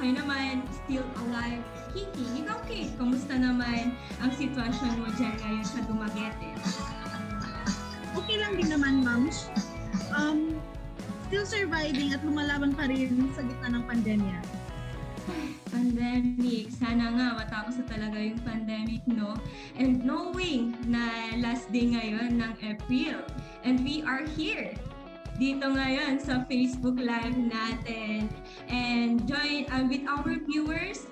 okay naman, still alive, kicking. Ikaw, Kate, kamusta naman ang sitwasyon mo dyan ngayon sa Dumaguete? Okay lang din naman, ma'am. Still surviving at lumalaban pa rin sa gitna ng pandemya. Pandemic. Sana nga matapos na talaga yung pandemic, no? And knowing na last day ngayon ng April. And we are here dito ngayon sa Facebook Live natin. And join with our viewers.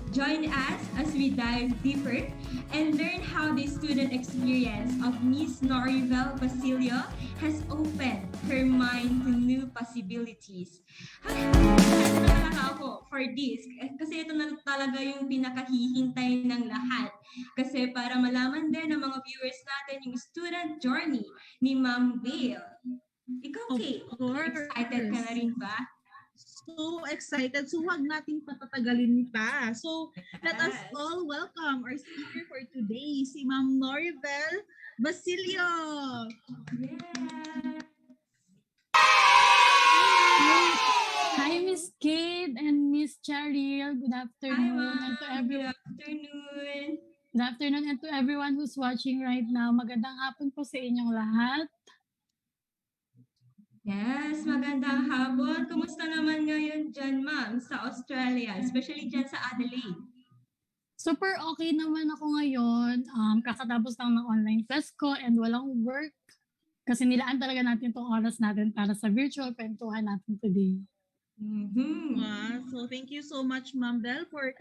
Join us as we dive deeper and learn how the student experience of Miss Noribel Basilio has opened her mind to new possibilities. Ako for this, kasi ito na talaga yung pinakahihintay ng lahat. Kasi para malaman din ng mga viewers natin yung student journey ni Ma'am Bale. Ikaw, Kate, excited ka na rin ba? So excited. So wag natin patatagalin pa. So let us all welcome our speaker for today, si Ma'am Noribel Basilio. Yeah. Hi, Miss Kate and Miss Cheryl. Good afternoon. Hi, and to everyone. Good afternoon. Good afternoon and to everyone who's watching right now. Magandang hapon po sa inyong lahat. Yes, magandang hapon. Kumusta naman ngayon dyan, ma'am, sa Australia, especially dyan sa Adelaide? Super okay naman ako ngayon. Kakatapos lang ng online class ko and walang work. Kasi nilaan talaga natin itong oras natin para sa virtual kwentuhan natin today. Wow. So thank you so much, Ma'am Belle, for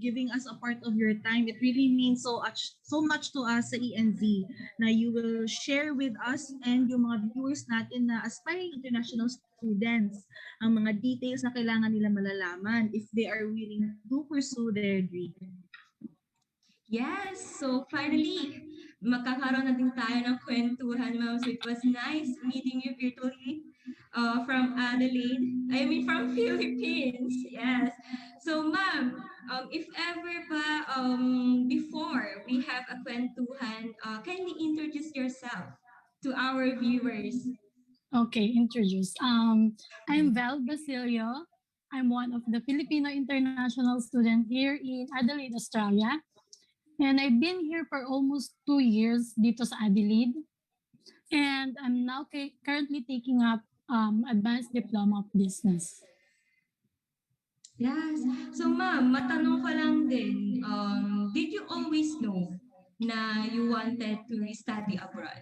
giving us a part of your time. It really means so much to us sa ENZ na you will share with us and yung mga viewers natin na aspiring international students ang mga details na kailangan nila malalaman if they are willing to pursue their dream. Yes, so finally, magkakaroon na din tayo ng kwentuhan, ma'am. So it was nice meeting you virtually from Adelaide. I mean, from Philippines. Yes. So, ma'am, if ever ba, before we have a kwentuhan, kindly introduce yourself to our viewers. Okay, introduce. I'm Val Basilio. I'm one of the Filipino international students here in Adelaide, Australia. And I've been here for almost 2 years dito sa Adelaide. And I'm now currently taking up Advanced Diploma of Business. Yes. So ma'am, matanong ko lang din, did you always know na you wanted to study abroad?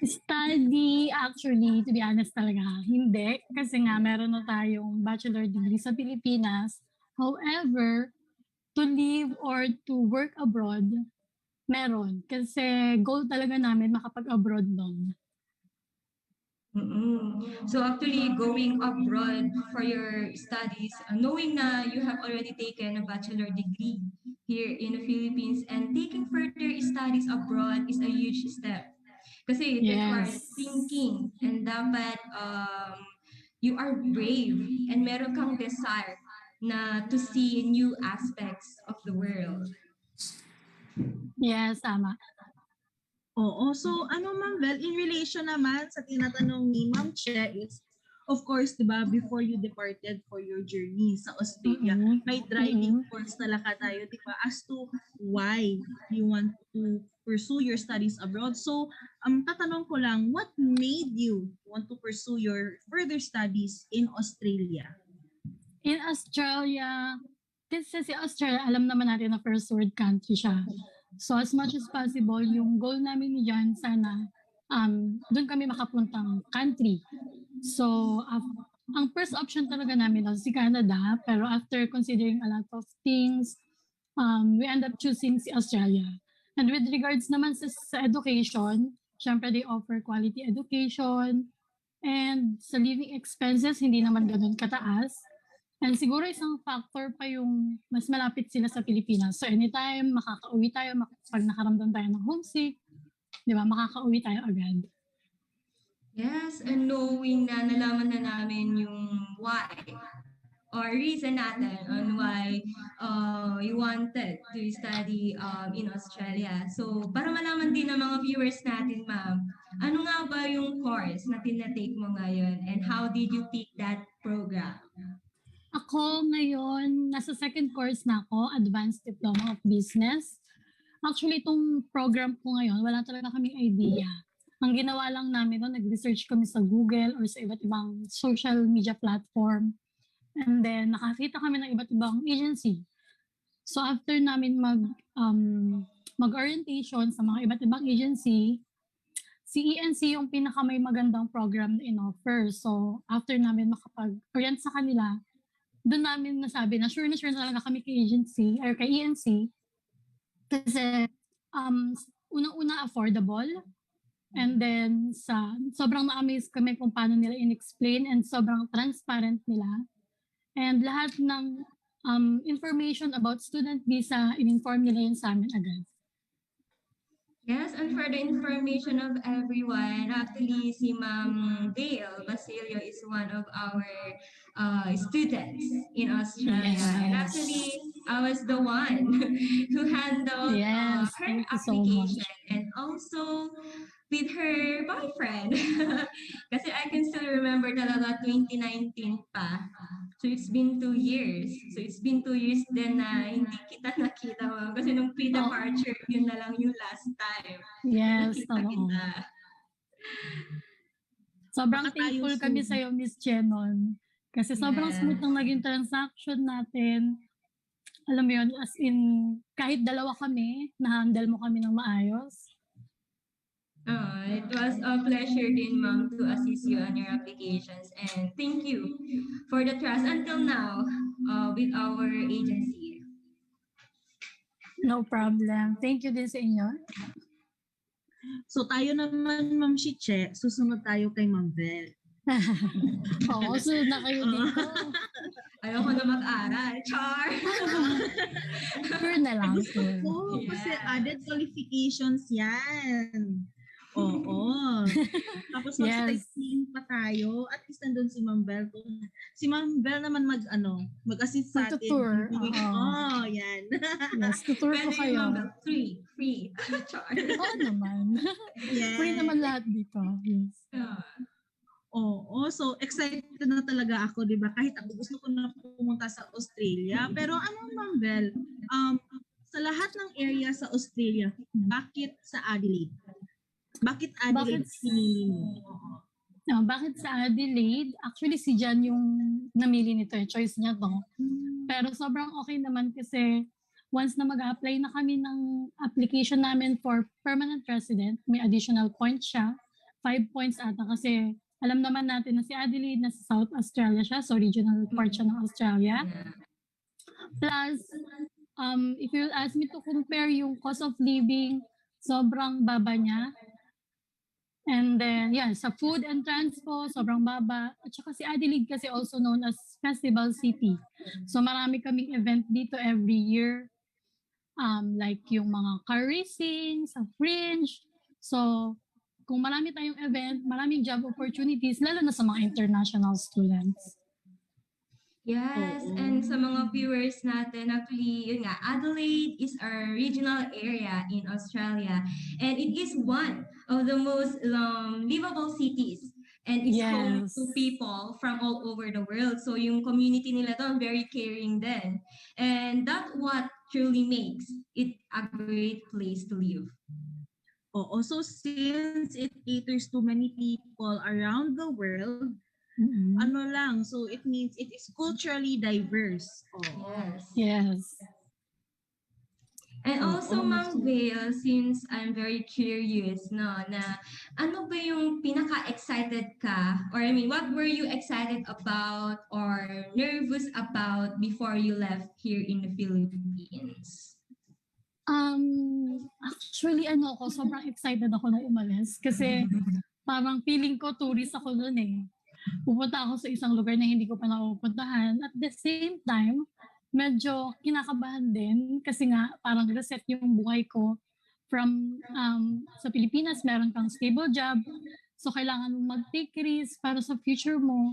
Study, actually, to be honest talaga, hindi. Kasi nga, meron na tayong bachelor degree sa Pilipinas. However, to live or to work abroad, meron. Kasi goal talaga namin makapag-abroad nun. So actually, going abroad for your studies, knowing na you have already taken a bachelor degree here in the Philippines and taking further studies abroad is a huge step. Kasi it requires thinking and dapat you are brave and meron kang desire na to see new aspects of the world. Yes, tama. Oo. So, Ma'am Belle, in relation naman sa tinatanong ni Ma'am Che is, of course, di ba, before you departed for your journey sa Australia, may driving force talaga tayo, di ba, as to why you want to pursue your studies abroad. So, tatanong ko lang, what made you want to pursue your further studies in Australia? In Australia, kasi si Australia, alam naman natin na first world country siya. So as much as possible, yung goal namin dyan, sana doon kami makapuntang country. So ang first option talaga namin si Canada, pero after considering a lot of things, we end up choosing si Australia. And with regards naman sa education, syempre they offer quality education, and sa living expenses, hindi naman ganun kataas. And siguro isang factor pa yung mas malapit sila sa Pilipinas. So anytime makakauwi tayo, pag nakaramdam tayo ng homesick, di ba, makakauwi tayo agad. Yes, and knowing na nalaman na namin yung why or reason natin on why you wanted to study in Australia. So, para malaman din ng mga viewers natin, ma'am, ano nga ba yung course na tinatake mo ngayon and how did you pick that program? Ako ngayon, nasa second course na ako, Advanced Diploma of Business. Actually, itong program ko ngayon, wala talaga kaming idea. Ang ginawa lang namin noon, nag-research kami sa Google or sa iba't ibang social media platform. And then, nakakita kami ng iba't ibang agency. So, after namin mag-orientation sa mga iba't ibang agency, si ENC yung pinaka may magandang program na in-offer. So, after namin makapag-orient sa kanila, doon namin nasabi na sure na talaga kami kay agency or kay ENC kasi unang-una affordable and then sobrang na-amaze kami kung paano nila in-explain and sobrang transparent nila and lahat ng information about student visa in-inform nila yun sa amin agad. Yes, and for the information of everyone, actually si Ma'am Dale Basilio is one of our students in Australia. And Yes. actually, I was the one who handled Yes, her thank you so much. application and also with her boyfriend. Kasi I can still remember talaga 2019 pa. So it's been 2 years. So it's been 2 years din na hindi kita nakita, ma'am. Kasi nung pre-departure, yun na lang yung last time. Yes, Nakita totoo. kita. Sobrang Baka tayo thankful kami soon. sa'yo, Miss Chenon. Kasi sobrang Yes. smooth ng naging transaction natin. Alam mo yun, as in, kahit dalawa kami, na-handle mo kami ng maayos. It was a pleasure din, ma'am, to assist you on your applications. And thank you for the trust until now with our agency. No problem. Thank you din sa inyo. So tayo naman, Ma'am Shiche, susunod tayo kay Ma'am Vel. Oo, sunod na kayo dito. Ayoko na mag-aral. Char! Sure na lang. Gusto Sure. ko kasi Yeah. added qualifications yan. Oo. Tapos Yes. mag-sightseeing pa tayo. At least nandun si Ma'am Bel. Si Ma'am Bel naman mag-assist sa atin. Mag-tour. Oo. Yan. Yes, tutur Pwede ko kayo. yung ma'am, free. Char. Oo naman. Yes. Free naman lahat dito. Yes. Oo, so excited na talaga ako, 'di ba? Kahit ako gusto ko na pumunta sa Australia, pero ano, Ma'am Bel, sa lahat ng area sa Australia, bakit sa Adelaide? Bakit Adelaide Bakit- pinili mo? No, bakit sa Adelaide? Actually, si Jan yung namili nito. Choice niya to. Pero sobrang okay naman kasi once na mag-apply na kami ng application namin for permanent resident, may additional points siya. 5 points ata kasi alam naman natin na si Adelaide nasa South Australia siya. So, regional part siya ng Australia. Plus, if you'll ask me to compare yung cost of living, sobrang baba niya. And then, yeah, sa food and transpo, sobrang baba. At saka si Adelaide kasi also known as Festival City. So marami kaming event dito every year. Like yung mga car racing, sa Fringe. So, kung marami tayong event, maraming job opportunities, lalo na sa mga international students. Yes, and sa mga viewers natin, actually, yun nga, Adelaide is our regional area in Australia. And it is one of the most livable cities. And it's home Yes. to people from all over the world. So yung community nila doon, very caring din. And that's what truly makes it a great place to live. Oo, so since it caters to many people around the world, ano lang, so it means it is culturally diverse. Oo. Yes. Yes. And also, Oo, Ma'am so- Vale, since I'm very curious, no, na ano ba yung pinaka-excited ka? Or I mean, what were you excited about or nervous about before you left here in the Philippines? Actually, sobrang excited ako nung umalis kasi parang feeling ko tourist ako noon eh. Pupunta ako sa isang lugar na hindi ko pa napupuntahan. At the same time, medyo kinakabahan din kasi nga parang reset yung buhay ko from sa Pilipinas, meron kang stable job. So, kailangan mong mag-take risk para sa future mo.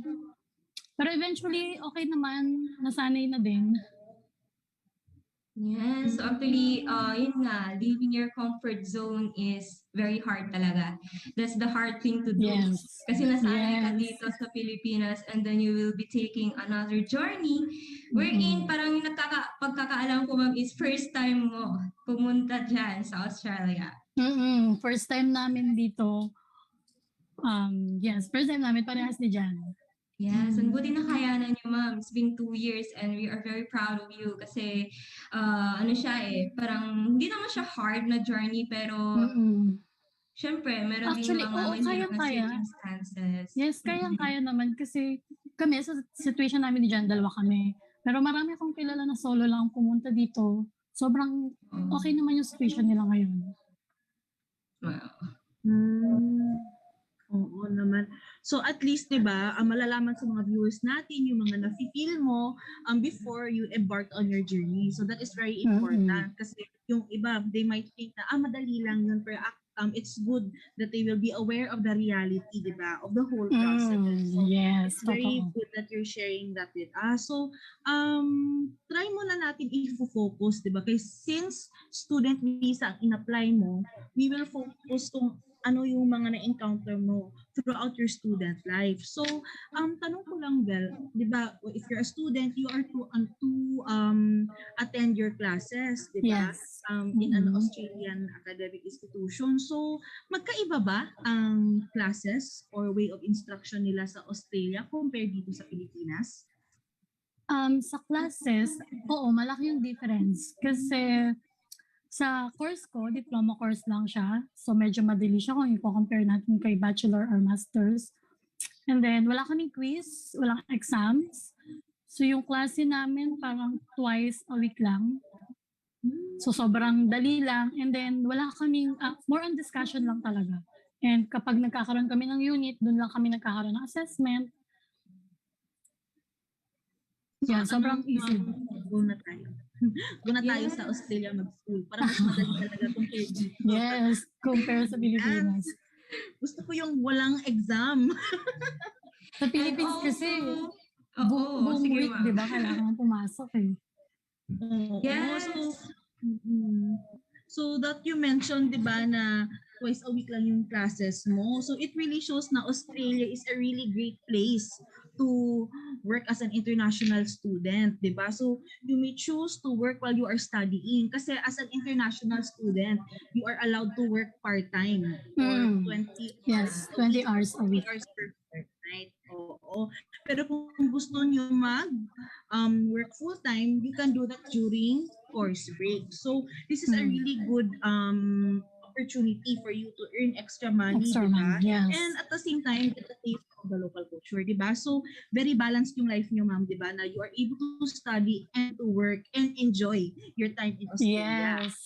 Pero eventually, okay naman, nasanay na din. Yes, so actually, yun nga, leaving your comfort zone is very hard talaga. That's the hard thing to do. Yes. Kasi nasanay ka Yes. dito sa Pilipinas and then you will be taking another journey wherein parang pagkakaalam ko ma'am is first time mo pumunta dyan sa Australia. First time namin dito. Yes, first time namin parehas ni Jan. Yes, and buti na kayanan niyo ma'am. It's been 2 years and we are very proud of you kasi ano siya parang hindi naman siya hard na journey pero syempre meron din Actually, mga oo, mahirap na kaya-kaya. circumstances. Yes, kaya naman kasi kami sa situation namin ni Jan, dalawa kami. Pero marami akong kilala na solo lang pumunta dito. Sobrang okay naman yung situation nila ngayon. Wow. Oo naman. So at least 'di ba, malalaman sa mga viewers natin yung mga nafi-feel mo before you embark on your journey. So that is very important kasi yung iba they might think na madali lang yun pero it's good that they will be aware of the reality, 'di ba, of the whole process. So Yes, it's very totoo. good that you're sharing that with us. So try muna natin i-focus, 'di ba? Kasi since student visa ang in-apply mo, we will focus kung ano yung mga na-encounter mo throughout your student life. So, tanong ko lang, Bel, di ba, if you're a student, you are to attend your classes, di ba? Yes. In an Australian academic institution. So, magkaiba ba ang classes or way of instruction nila sa Australia compared dito sa Pilipinas? Sa classes, oo, malaki yung difference. Kasi sa course ko, diploma course lang siya. So medyo madali siya kung i-compare natin kay bachelor or master's. And then wala kaming quiz, walang exams. So yung klase namin parang twice a week lang. So sobrang dali lang. And then wala kaming, more on discussion lang talaga. And kapag nagkakaroon kami ng unit, doon lang kami nagkakaroon ng assessment. Yeah, sobrang easy. Go na tayo. Go na tayo sa Australia mag-school para mas madali talaga compared dito. Yes, compare sa Pilipinas. Gusto ko yung walang exam. Sa Philippines kasi, buong week, di ba, kailangan pumasok eh. Yes. So that you mentioned, di ba, na twice a week lang yung classes mo. So it really shows na Australia is a really great place to work as an international student, di ba? So you may choose to work while you are studying kasi as an international student, you are allowed to work part-time for 20 Yes, 20 hours a week. 20 hours per fortnight. Oo. Pero kung gusto nyo work full-time, you can do that during course break. So this is a really good opportunity for you to earn extra money, Extra diba? money, yes. And at the same time, get a taste of the local culture, diba? So very balanced yung life nyo, ma'am, diba? Na you are able to study and to work and enjoy your time in Australia. Yes.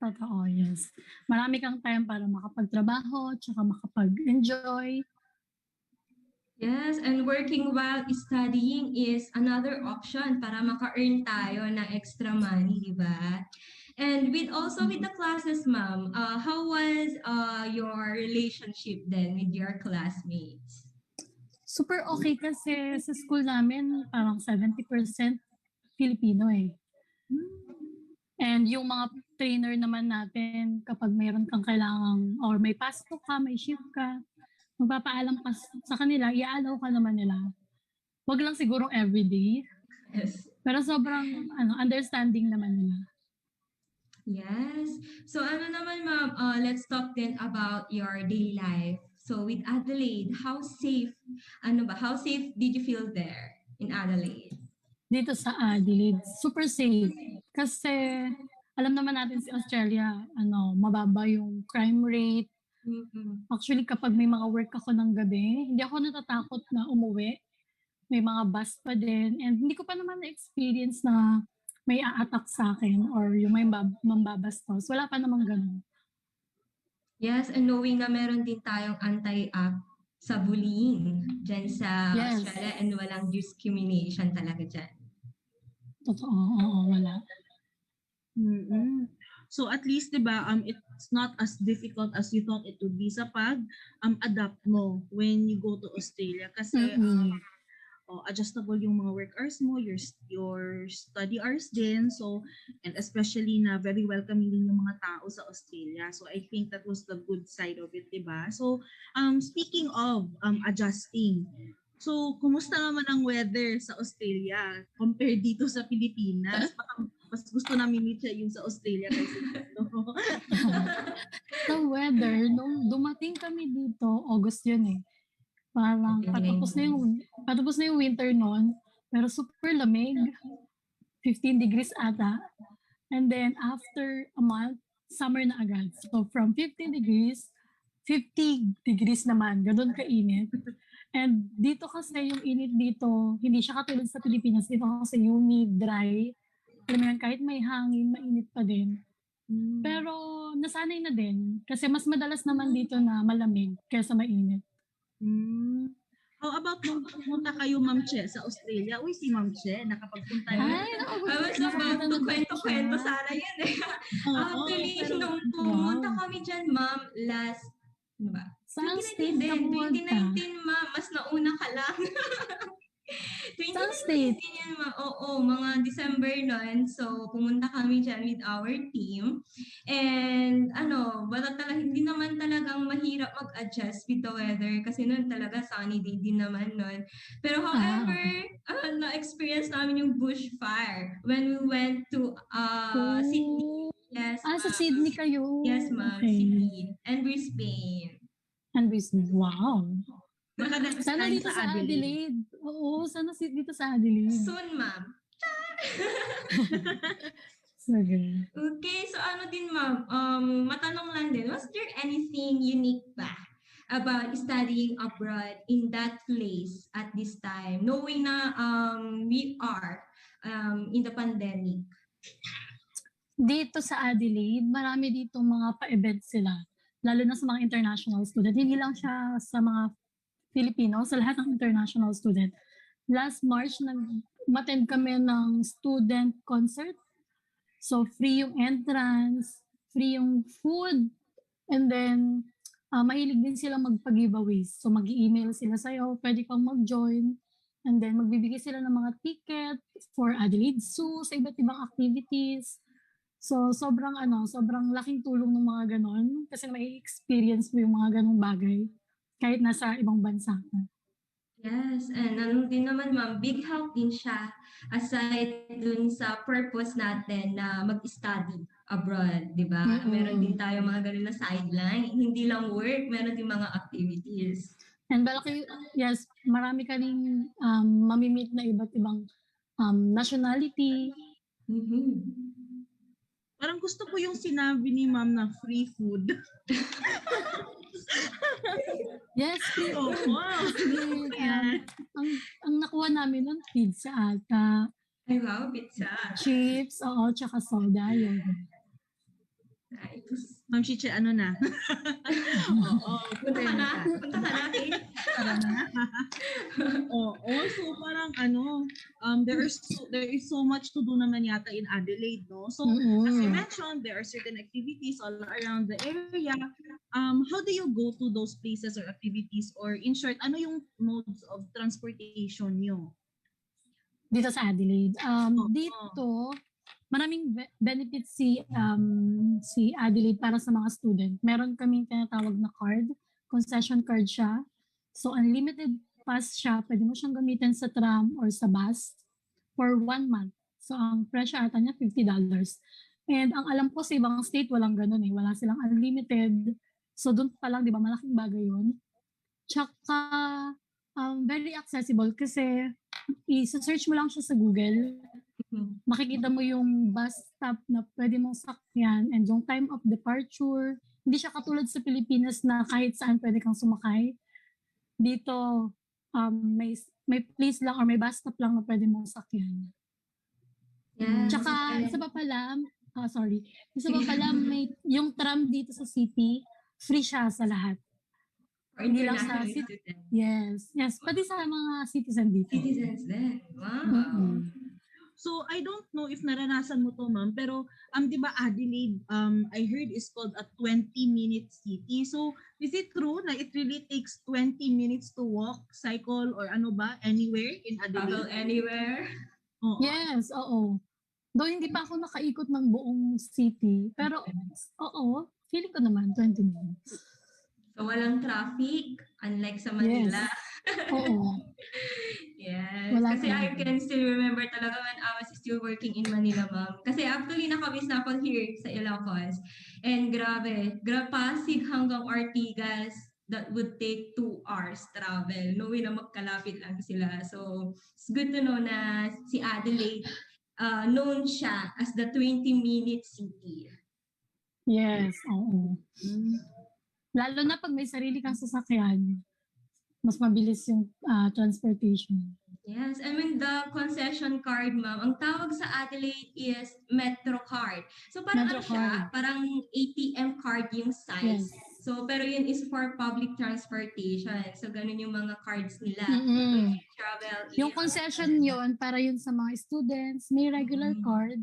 Totoo, yes. Marami kang time para makapagtrabaho, tsaka makapag-enjoy. Yes, and working while studying is another option para maka-earn tayo ng extra money, di ba? And with the classes, ma'am, how was your relationship then with your classmates? Super okay kasi sa school namin parang 70% Filipino eh. And yung mga trainer naman natin, kapag mayroon kang kailangang or may pasok ka, may shift ka, magpapaalam ka sa kanila, i-allow ka naman nila. Wag lang siguro everyday. Yes. Pero sobrang understanding naman nila. Yes. So ano naman ma'am, let's talk then about your daily life. So with Adelaide, how safe did you feel there in Adelaide? Dito sa Adelaide, super safe. Kasi alam naman natin si Australia, mababa yung crime rate. Actually, kapag may mga work ako ng gabi, hindi ako natatakot na umuwi. May mga bus pa din. And hindi ko pa naman na-experience na may a-attack sa akin or yung may mambabastos. Wala pa namang ganun. Yes, and knowing na meron din tayong anti-act sa bullying dyan sa Australia and walang discrimination talaga dyan. Totoo, oo, wala. So at least, diba, it's not as difficult as you thought it would be sa pag adapt mo when you go to Australia. Kasi adjustable yung mga work hours mo, your study hours din. So, and especially na very welcoming din yung mga tao sa Australia. So, I think that was the good side of it, diba? So, speaking of adjusting, so, kumusta naman ang weather sa Australia compared dito sa Pilipinas? Baka mas gusto namin ni Che yung sa Australia kaysa dito. The weather, nung dumating kami dito, August yun eh. Parang patapos na yung winter noon, pero super lamig. 15 degrees ata. And then after a month, summer na agad. So from 15 degrees, 50 degrees naman. Ganun kainit. And dito kasi yung init dito, hindi siya katulad sa Pilipinas. Dito kasi humid, dry. Alam mo yan, kahit may hangin, mainit pa din. Pero nasanay na din. Kasi mas madalas naman dito na malamig kaysa mainit. How about nung pumunta kayo, Ma'am Che, sa Australia? Uy, si Ma'am Che, nakapagpunta yun. Ay, I was about to kwento-kwento sana yun eh. Actually, nung pumunta kami dyan, ma'am, last, ano ba? Saan 2019 state ka din. pumunta? 2019, ma'am. Mas nauna ka lang. Saan state? 2019 yan, ma'am. Oo, mga December nun. So, pumunta kami dyan with our team. And, hindi naman talagang mahirap mag-adjust with the weather. Kasi nun talaga sunny day din naman nun. Pero however, na-experience namin yung bushfire when we went to Sydney. Yes, sa ma'am. Sydney kayo. Yes, ma'am. Okay. Sydney. And Brisbane. And Brisbane. Wow. Baka next Sana time dito sa Adelaide. Oo, sana dito sa Adelaide. Soon, ma'am. Sige. Okay, so din, ma'am, matanong lang din, was there anything unique ba about studying abroad in that place at this time, knowing na we are in the pandemic? Dito sa Adelaide, marami dito mga pa-event sila. Lalo na sa mga international student. Hindi lang siya sa mga Filipino, sa lahat ng international student. Last March, umattend kami ng student concert. So, free yung entrance, free yung food, and then, mahilig din sila magpa-giveaways. So, mag-email sila sa'yo, pwede kang mag-join, and then magbibigay sila ng mga ticket for Adelaide Zoo, sa iba't ibang activities. So, sobrang laking tulong ng mga ganon, kasi may experience mo yung mga ganong bagay, kahit nasa ibang bansa ka. Yes, and din naman, ma'am, big help din siya aside dun sa purpose natin na mag-study abroad, di ba? Meron din tayo mga ganun na sideline. Hindi lang work, meron din mga activities. And yes, marami ka rin mamimit na iba't ibang nationality. Parang gusto ko yung sinabi ni Ma'am na free food. Yes, free food. Wow. Ang nakuha namin nun, pizza ata. Ay, wow, pizza. Chips, tsaka soda. Yun. Nice. Ma'am Chiche, ano na? Punta ka na? So parang there is so much to do naman yata in Adelaide, no? So as you mentioned, there are certain activities all around the area. How do you go to those places or activities, or in short, ano yung modes of transportation nyo? Dito sa Adelaide. Dito, maraming benefits si Adelaide para sa mga student. Meron kaming tinatawag na card, concession card siya. So unlimited pass siya, pwede mo siyang gamitin sa tram or sa bus for 1 month. So ang presyo ata niya $50. And ang alam ko sa ibang state walang ganun eh, wala silang unlimited. So doon pa lang, di ba, malaking bagay yun. Tsaka very accessible kasi i-search mo lang siya sa Google. Makikita mo yung bus stop na pwede mong sakyan and yung time of departure. Hindi siya katulad sa Pilipinas na kahit saan pwede kang sumakay. Dito, may place lang or may bus stop lang na pwede mong sakyan. Yeah. Tsaka, isa pa pala, may yung tram dito sa city, free siya sa lahat. Hindi lang sa Yes, pati sa mga citizen dito. Citizens din. Wow. So I don't know if naranasan mo to, ma'am, pero 'di ba Adelaide, I heard is called a 20-minute city. So is it true na it really takes 20 minutes to walk, cycle, or ano ba, anywhere in Travel Adelaide? anywhere. Oo. Yes, oo. Though hindi pa ako nakaikot ng buong city, pero oo, feeling ko naman 20 minutes. So walang traffic, unlike sa Yes. Manila. Oo. Yes. Wala Kasi I talaga. can still remember talaga when I was still working in Manila, ma'am. Kasi actually nakabis na ako here sa Ilocos. And grabe, Pasig hanggang Ortigas, that would take 2 hours travel. No way na magkalapit lang sila. So, it's good to know na si Adelaide, known siya as the 20-minute city. Yes, oo. Lalo na pag may sarili kang sasakyan, mas mabilis yung transportation. Yes, I mean the concession card, ma'am. Ang tawag sa Adelaide is Metro card. So parang Metro ano siya, card. parang ATM card yung size. Yes. So pero yun is for public transportation. So ganun yung mga cards nila. Mm-mm. Travel. Yung concession yon para yun sa mga students, may regular card.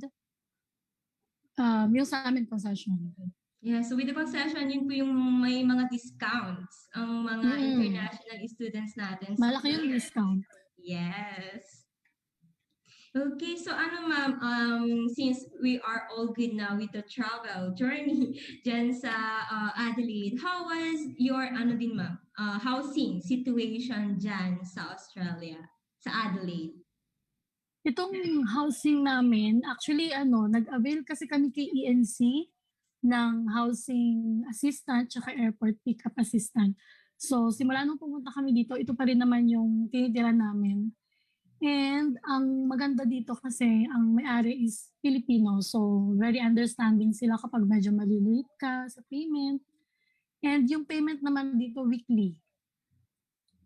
Yung sa amin concession. Yeah, so with the concession, yun po yung may mga discounts ang mga international students natin. So, Malaki yung discount. yes. Okay, so ano ma'am, since we are all good now with the travel journey dyan sa Adelaide, how was your ano din ma'am, housing situation dyan sa Australia, sa Adelaide? Itong housing namin, actually nag-avail kasi kami kay ENC ng housing assistant tsaka airport pickup assistant. So simula nung pumunta kami dito, ito pa rin naman yung tinitira namin. And ang maganda dito kasi ang may-ari is Filipino. So very understanding sila kapag medyo malilate ka sa payment. And yung payment naman dito weekly.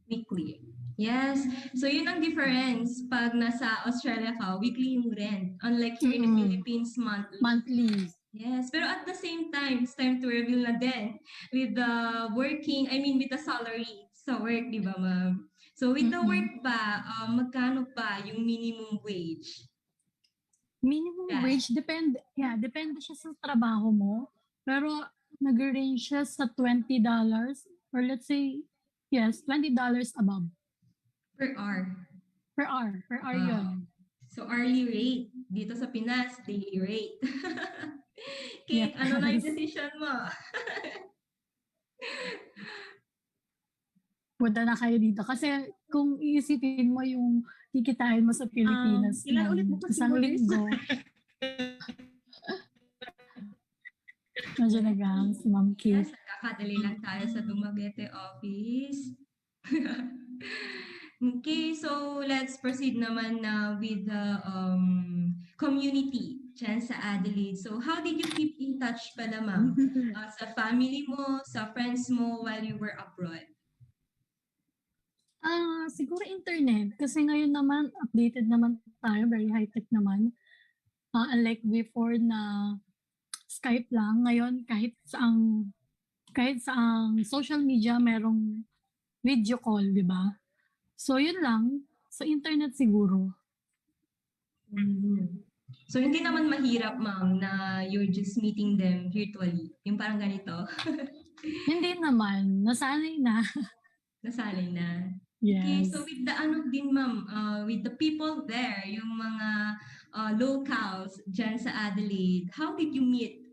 Weekly. Yes. So yun ang difference pag nasa Australia ka, weekly yung rent. Unlike here in the Philippines, monthly. Monthly. Yes, pero at the same time, it's time to reveal na din with the with the salary sa work, di ba ma'am? So with the work pa, magkano pa yung minimum wage? Minimum wage, depende siya sa trabaho mo. Pero nag-range siya sa $20 or let's say, yes, $20 above. Per hour. Per hour yun. So hourly rate. Dito sa Pinas, daily rate. Kate, ano na yung decision mo? Punta na kayo dito. Kasi kung iisipin mo yung kikitain mo sa Pilipinas, ilan ulit mo kasi isang linggo. Medyo nagang si Ma'am Kate. Yes, nakakadali lang tayo sa Dumaguete office. Okay, so let's proceed naman na with the community dyan sa Adelaide. So how did you keep in touch pala ma'am? Sa family mo, sa friends mo while you were abroad? Siguro internet. Kasi ngayon naman, updated naman tayo. Very high-tech naman. Unlike before na Skype lang. Ngayon, kahit saang social media, merong video call, di ba? So, yun lang. Sa internet siguro. So, hindi naman mahirap, ma'am, na you're just meeting them virtually. Yung parang ganito. Hindi naman. Nasanay na. Nasanay na. Yes. Okay, so with the ma'am, with the people there, yung mga locals dyan sa Adelaide, how did you meet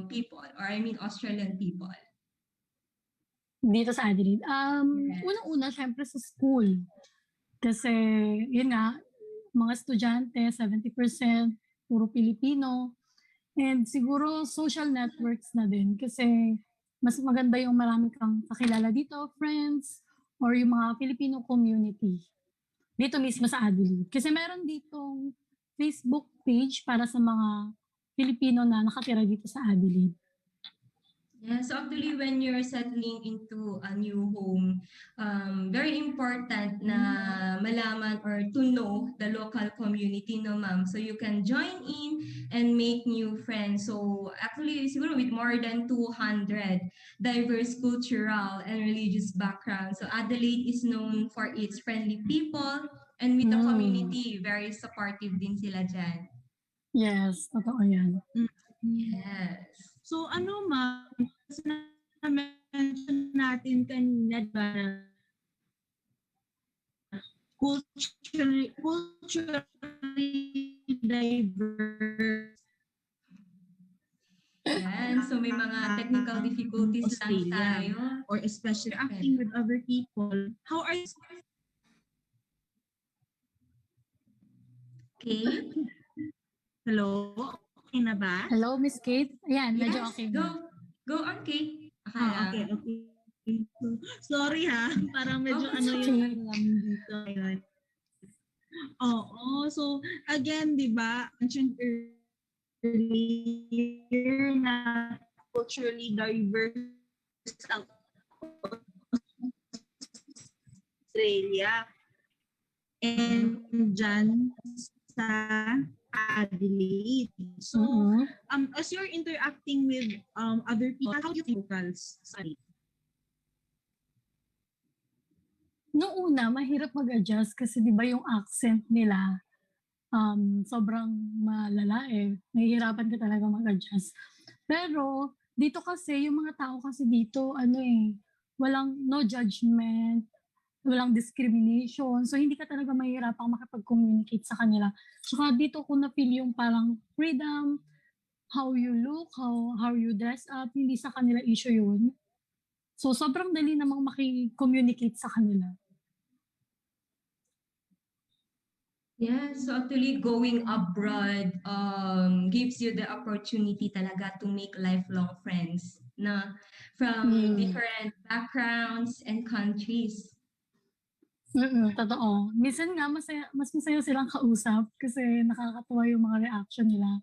people, or Australian people? Dito sa Adelaide. Unang-una, syempre sa school. Kasi, yun nga, mga estudyante, 70%, puro Pilipino. And siguro social networks na din. Kasi, mas maganda yung marami kang kakilala dito, friends, or yung mga Filipino community. Dito mismo sa Adelaide. Kasi meron ditong Facebook page para sa mga Filipino na nakatira dito sa Adelaide. Yeah, so actually when you're settling into a new home, very important na malaman or to know the local community, no ma'am? So you can join in and make new friends. So actually siguro with more than 200 diverse cultural and religious backgrounds. So Adelaide is known for its friendly people, And with the Mm. community, very supportive din sila dyan. Yes, totoo yan. Yes. So ano ma'am, na-mention natin kanina ba culturally diverse Yan. So may mga technical difficulties lang Australia, tayo. or especially acting with other people. How are you? Okay? Hello? Okay na ba? Hello, Miss Kate? Ayan, medyo Yes, okay go. na. Go on, Kate. Okay. Sorry ha, parang medyo Oh, ano it's yung okay. ano namin dito ngayon. Oo, so again, di ba, mentioned earlier na culturally diverse ang Australia. And dyan sa Adelaide. So, as you're interacting with other people, how do you think locals study? Noong una, mahirap mag-adjust kasi di ba yung accent nila sobrang malala eh. Nahihirapan ka talaga mag-adjust. Pero dito kasi, yung mga tao kasi dito, walang no judgment, walang discrimination. So hindi ka talaga mahihirapang makipag-communicate sa kanila. Saka dito ko na-feel yung parang freedom, how you look, how you dress up, hindi sa kanila issue yun. So sobrang dali namang maki-communicate sa kanila. Yeah, so actually going abroad gives you the opportunity talaga to make lifelong friends na from different backgrounds and countries. Totoo. Minsan nga mas masaya silang kausap kasi nakakatuwa yung mga reaction nila.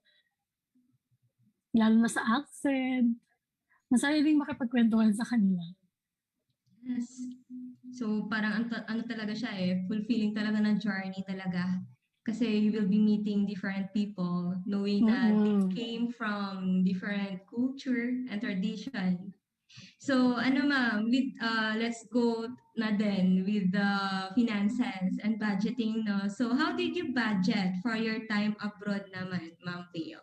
Lalo na sa accent. Masaya rin makipagkwentuhan sa kanila. Yes. So parang ano talaga siya fulfilling talaga na journey talaga. Kasi you will be meeting different people, knowing that they came from different culture and tradition. So ma'am, with let's go na din with the finances and budgeting, no? So how did you budget for your time abroad naman, Ma'am Peo?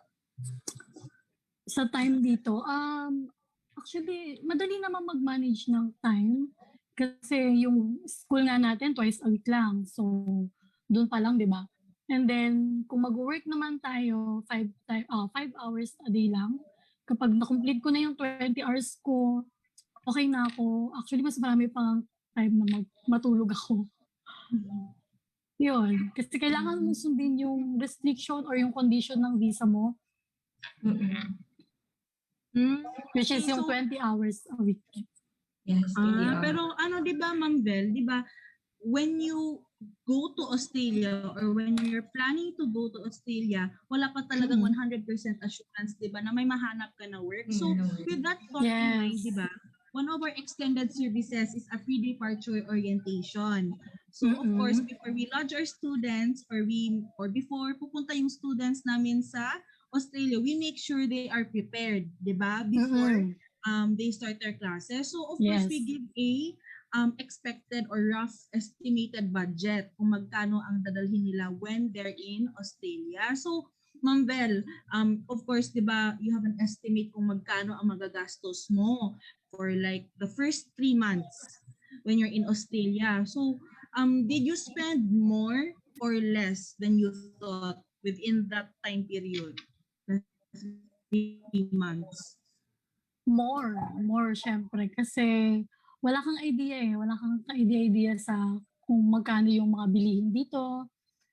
Sa time dito, actually, madali naman mag-manage ng time. Kasi yung school nga natin, twice a week lang. So, doon pa lang, di ba? And then, kung mag-work naman tayo, 5 hours a day lang. Kapag na-complete ko na yung 20 hours ko, okay na ako. Actually, mas marami pang time na matulog ako. Yun. Kasi kailangan mo sundin yung restriction or yung condition ng visa mo. Which is yung 20 hours a week. Yes, 20 hours. Pero di ba, Ma'am Bel, di ba, when you go to Australia or when you're planning to go to Australia, wala pa talagang 100% assurance, di ba, na may mahanap ka na work. So, with that thought in mind, di ba, one of our extended services is a free departure orientation. So, of course, before we lodge our students or before pupunta yung students namin sa Australia, we make sure they are prepared, di ba, before they start their classes. So, of course, we give a expected or rough estimated budget kung magkano ang dadalhin nila when they're in Australia. So, Ma'am Bel, of course, di ba, you have an estimate kung magkano ang magagastos mo for like the first 3 months when you're in Australia. So, did you spend more or less than you thought within that time period? 3 months. More syempre. Kasi wala kang idea Wala kang idea sa kung magkano yung mga bilihin dito.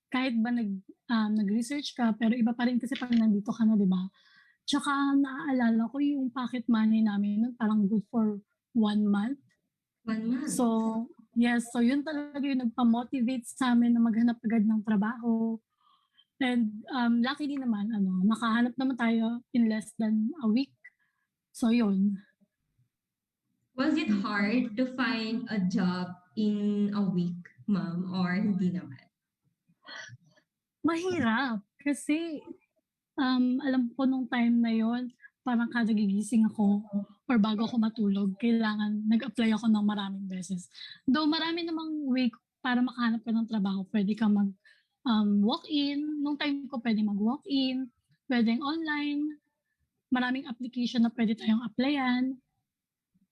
Kahit ba nag-research ka, pero iba pa rin kasi pag nandito ka na, di ba? Tsaka naaalala ko yung pocket money namin nun, parang good for 1 month. 1 month? So, yes. So, yun talaga yung nagpa-motivate sa amin na maghanap agad ng trabaho. And luckily naman, nakahanap naman tayo in less than a week. So, yun. Was it hard to find a job in a week, ma'am, or hindi naman? Mahirap. Kasi, alam ko nung time na yon parang kada gigising ako or bago ako matulog, kailangan nag-apply ako ng maraming beses. Though marami namang way para makahanap ka ng trabaho, pwede ka walk-in. Nung time ko pwede mag-walk-in, pwedeng online. Maraming application na pwede tayong applyan.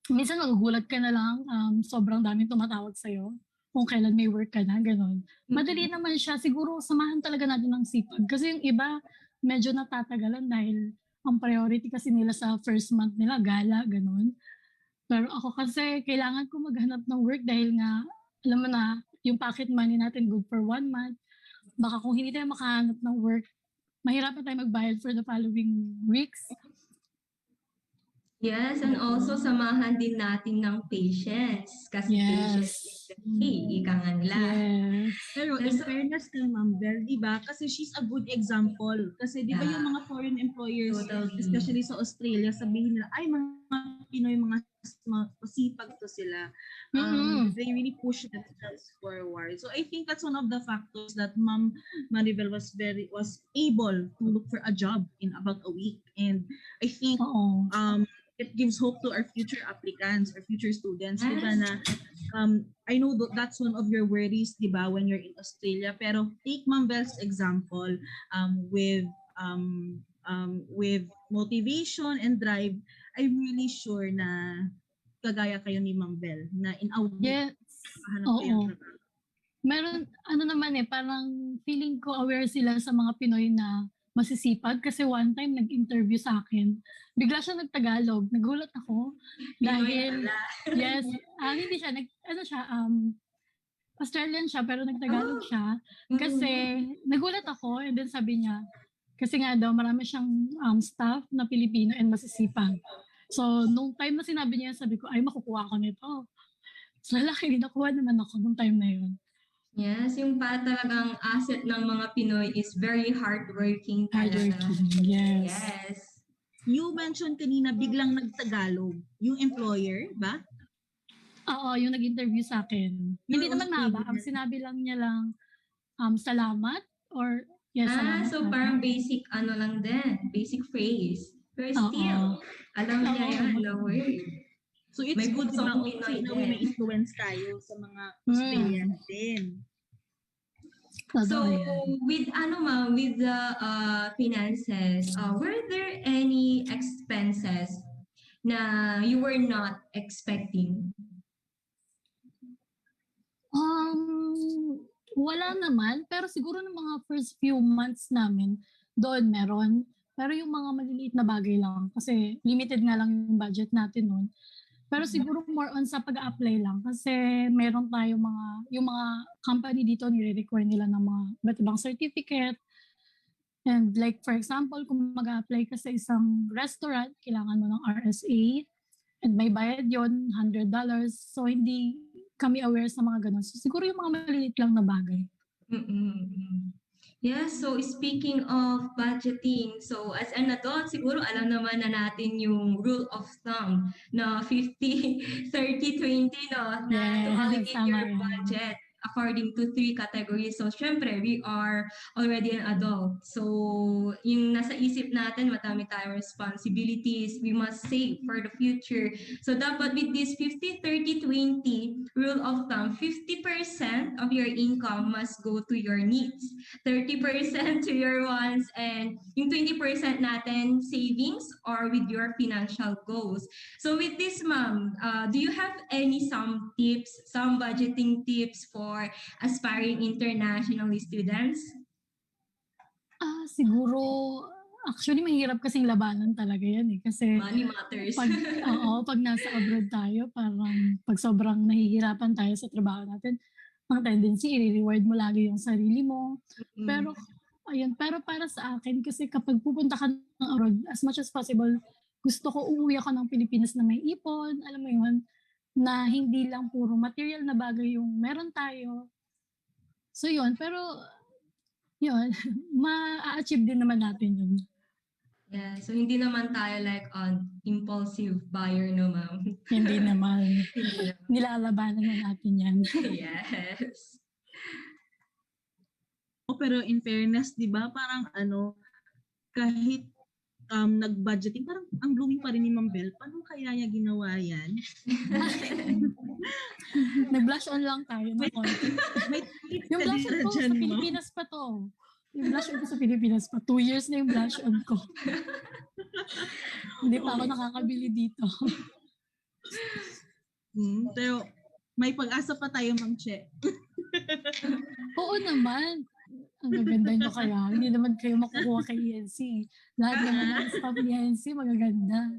Minsan magugulat ka na lang, sobrang daming tumatawag sa'yo kung kailan may work ka na, gano'n. Madali naman siya. Siguro samahan talaga natin ng sipag. Kasi yung iba, medyo natatagalan dahil ang priority kasi nila sa first month nila, gala, gano'n. Pero ako kasi, kailangan ko maghanap ng work dahil nga, alam mo na, yung pocket money natin good for 1 month. Baka kung hindi tayo makahanap ng work, mahirapan tayo magbayad for the following weeks. Yes, and also samahan din natin ng patience. Kasi patience Yes. is the key, ika nga nila. Yes. Pero in Yes. fairness kay Ma'am Bel, di ba? Kasi she's a good example. Kasi di ba Yeah. yung mga foreign employers, Totally. especially sa Australia, sabihin nila, ay mga Pinoy, mga masipag to sila. They really push themselves forward. So I think that's one of the factors that Ma'am Maribel was able to look for a job in about a week. And I think Oo. it gives hope to our future applicants, our future students, di ba, Yes. na I know that's one of your worries, di ba, when you're in Australia. Pero take Ma'am Bel's example with motivation and drive. I'm really sure na kagaya kayo ni Ma'am Bel na in a week, Yes. makahanap kayo ng Oo. trabaho. Meron, parang feeling ko aware sila sa mga Pinoy na masisipag kasi one time nag-interview sa akin. Bigla siya nagtagalog. Nagulat ako. Pinoy Dahil, pala. yes, hindi siya, Australian siya pero nagtagalog siya. Kasi nagulat ako and then sabi niya, kasi nga daw marami siyang staff na Pilipino and masisipag. So, nung time na sinabi niya, sabi ko, ay makukuha ko nito. So, luckily, nakuha naman ako nung time na yun. Yes, yung talagang asset ng mga Pinoy is very hardworking talaga. Hardworking, yes. Yes. You mentioned kanina biglang nagtagalog. Yung employer, ba? Oo, yung nag-interview sa akin. Hindi naman mahaba. Ang sinabi lang niya lang, salamat or yes, salamat. So parang basic lang din. Basic phrase. Pero still, alam niya yun, the word. So it's May good, diba? pusong Kasi Pinoy na may din. influence tayo sa mga Australians din. So with with the finances, were there any expenses na you were not expecting? Wala naman, pero siguro ng mga first few months namin, doon meron. Pero yung mga maliliit na bagay lang, kasi limited nga lang yung budget natin noon. Pero siguro more on sa pag-apply lang kasi meron tayo yung mga company dito nire-require nila ng mga iba't ibang certificate. And like for example, kung mag-apply ka sa isang restaurant, kailangan mo ng RSA and may bayad yon $100. So hindi kami aware sa mga ganun. So siguro yung mga maliliit lang na bagay. Yeah, so speaking of budgeting, so as an adult, siguro alam naman na natin yung rule of thumb na 50, 30, 20, no? Na to allocate your budget according to 3 categories. So, syempre, we are already an adult. So, yung nasa isip natin, madami tayong responsibilities. We must save for the future. So, dapat with this 50, 30, 20 rule of thumb, 50% of your income must go to your needs. 30% to your wants, and yung 20% natin savings or with your financial goals. So with this, ma'am, do you have some tips, some budgeting tips for aspiring international students? Siguro, actually mahirap kasing labanan talaga yan eh. Kasi money matters. pag nasa abroad tayo, parang pag sobrang nahihirapan tayo sa trabaho natin, ang tendency, i-reward mo lagi yung sarili mo. Pero, pero para sa akin, kasi kapag pupunta ka ng abroad, as much as possible, gusto ko uuwi ako ng Pilipinas na may ipon, alam mo yun, na hindi lang puro material na bagay yung meron tayo. So yun, pero yun, ma-achieve din naman natin yun. Yeah, so hindi naman tayo like impulsive buyer, no, ma'am? Hindi naman. Nilalabanan na natin yan. Yes. Pero in fairness, di ba, parang kahit nag-budgeting. Parang ang blooming pa rin ni Ma'am Belle. Paano kaya niya ginawa yan? Nag-blush on lang tayo na konti. May tips Yung ka blush on din ko dyan, sa Ma'am. Pilipinas pa to. Yung blush on ko sa Pilipinas pa. 2 years na yung blush on ko. Hindi pa ako nakakabili dito. Pero may pag-asa pa tayo, Ma'am Che. Oo naman. Ang gaganda nyo kaya. Hindi naman kayo makukuha kay ENC. Lahat naman ng staff ni ENC magaganda.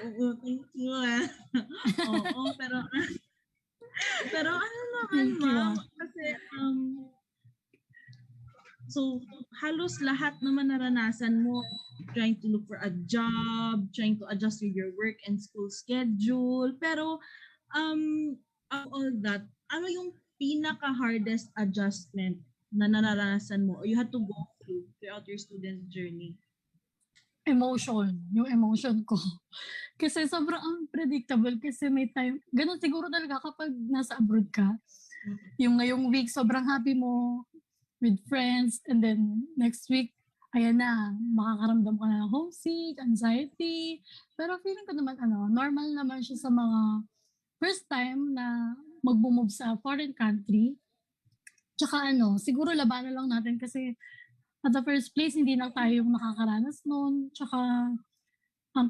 Oo, thank you. Oo, pero ano naman, Thank you. Ma'am? Kasi, so, halos lahat naman naranasan mo, trying to look for a job, trying to adjust with your work and school schedule. Pero, of all that, ano yung pinaka-hardest adjustment na naranasan mo or you had to go through throughout your student journey? Yung emotion ko. Kasi sobrang unpredictable kasi may time, ganun siguro talaga kapag nasa abroad ka. Yung ngayong week, sobrang happy mo with friends and then next week, ayan na, makakaramdam ka na ng homesick, anxiety. Pero feeling ko naman, normal naman siya sa mga first time na mag-move sa foreign country. Tsaka siguro labanan lang natin kasi at the first place, hindi lang tayo yung nakakaranas nun. Tsaka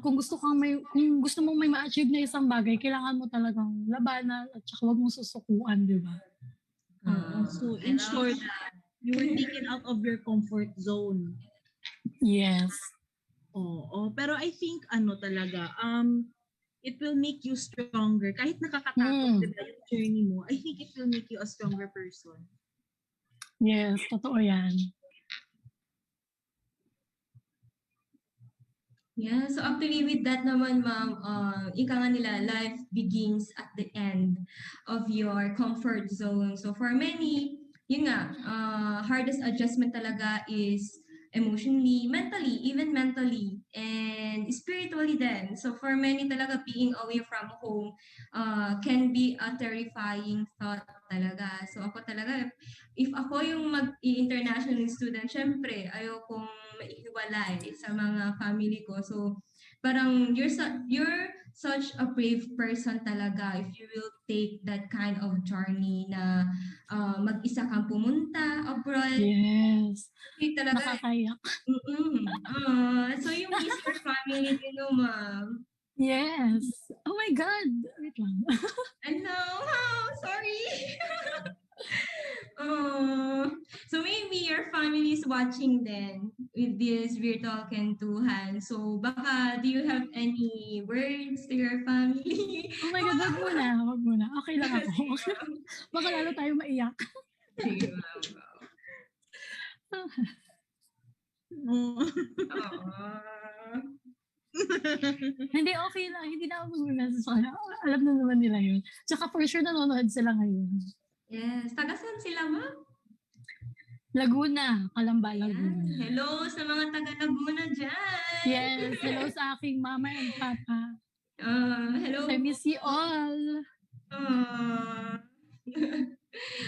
kung gusto mong may ma-achieve na isang bagay, kailangan mo talagang labanan at tsaka huwag mong susukuan, di ba? So, in short, you were taken out of your comfort zone. Yes. Oo. Pero I think, talaga, it will make you stronger. Kahit nakakatakot, diba, yung journey mo, I think it will make you a stronger person. Yes, totoo yan. Yeah, so actually with that naman, ma'am, ika nga nila, life begins at the end of your comfort zone. So for many, yun nga, hardest adjustment talaga is emotionally, mentally, even mentally, and spiritually then. So for many talaga, being away from home can be a terrifying thought talaga. So ako talaga, if ako yung mag-international student, syempre, ayokong maihiwalay sa mga family ko. So parang you're such a brave person talaga if you will take that kind of journey na mag-isa kang pumunta abroad. Yes. Talaga. Nakakayak. So you miss your family, ma'am. Yes. Oh my God. Wait lang. No, sorry. So maybe your family is watching then with this virtual kentuhan. So baka do you have any words to your family? Oh my God, wag muna. Okay lang ako. Baka lalo tayo maiyak. Sige, ma'am. Hindi, okay lang. Hindi na ako mag-message sa kanila. Alam na naman nila yun. Tsaka for sure nanonood sila ngayon. Yes. Taga saan sila, ma'am? Laguna. Kalamba, Laguna. Hello sa mga taga Laguna dyan. Yes. Hello sa aking mama and papa. Hello. I miss you all.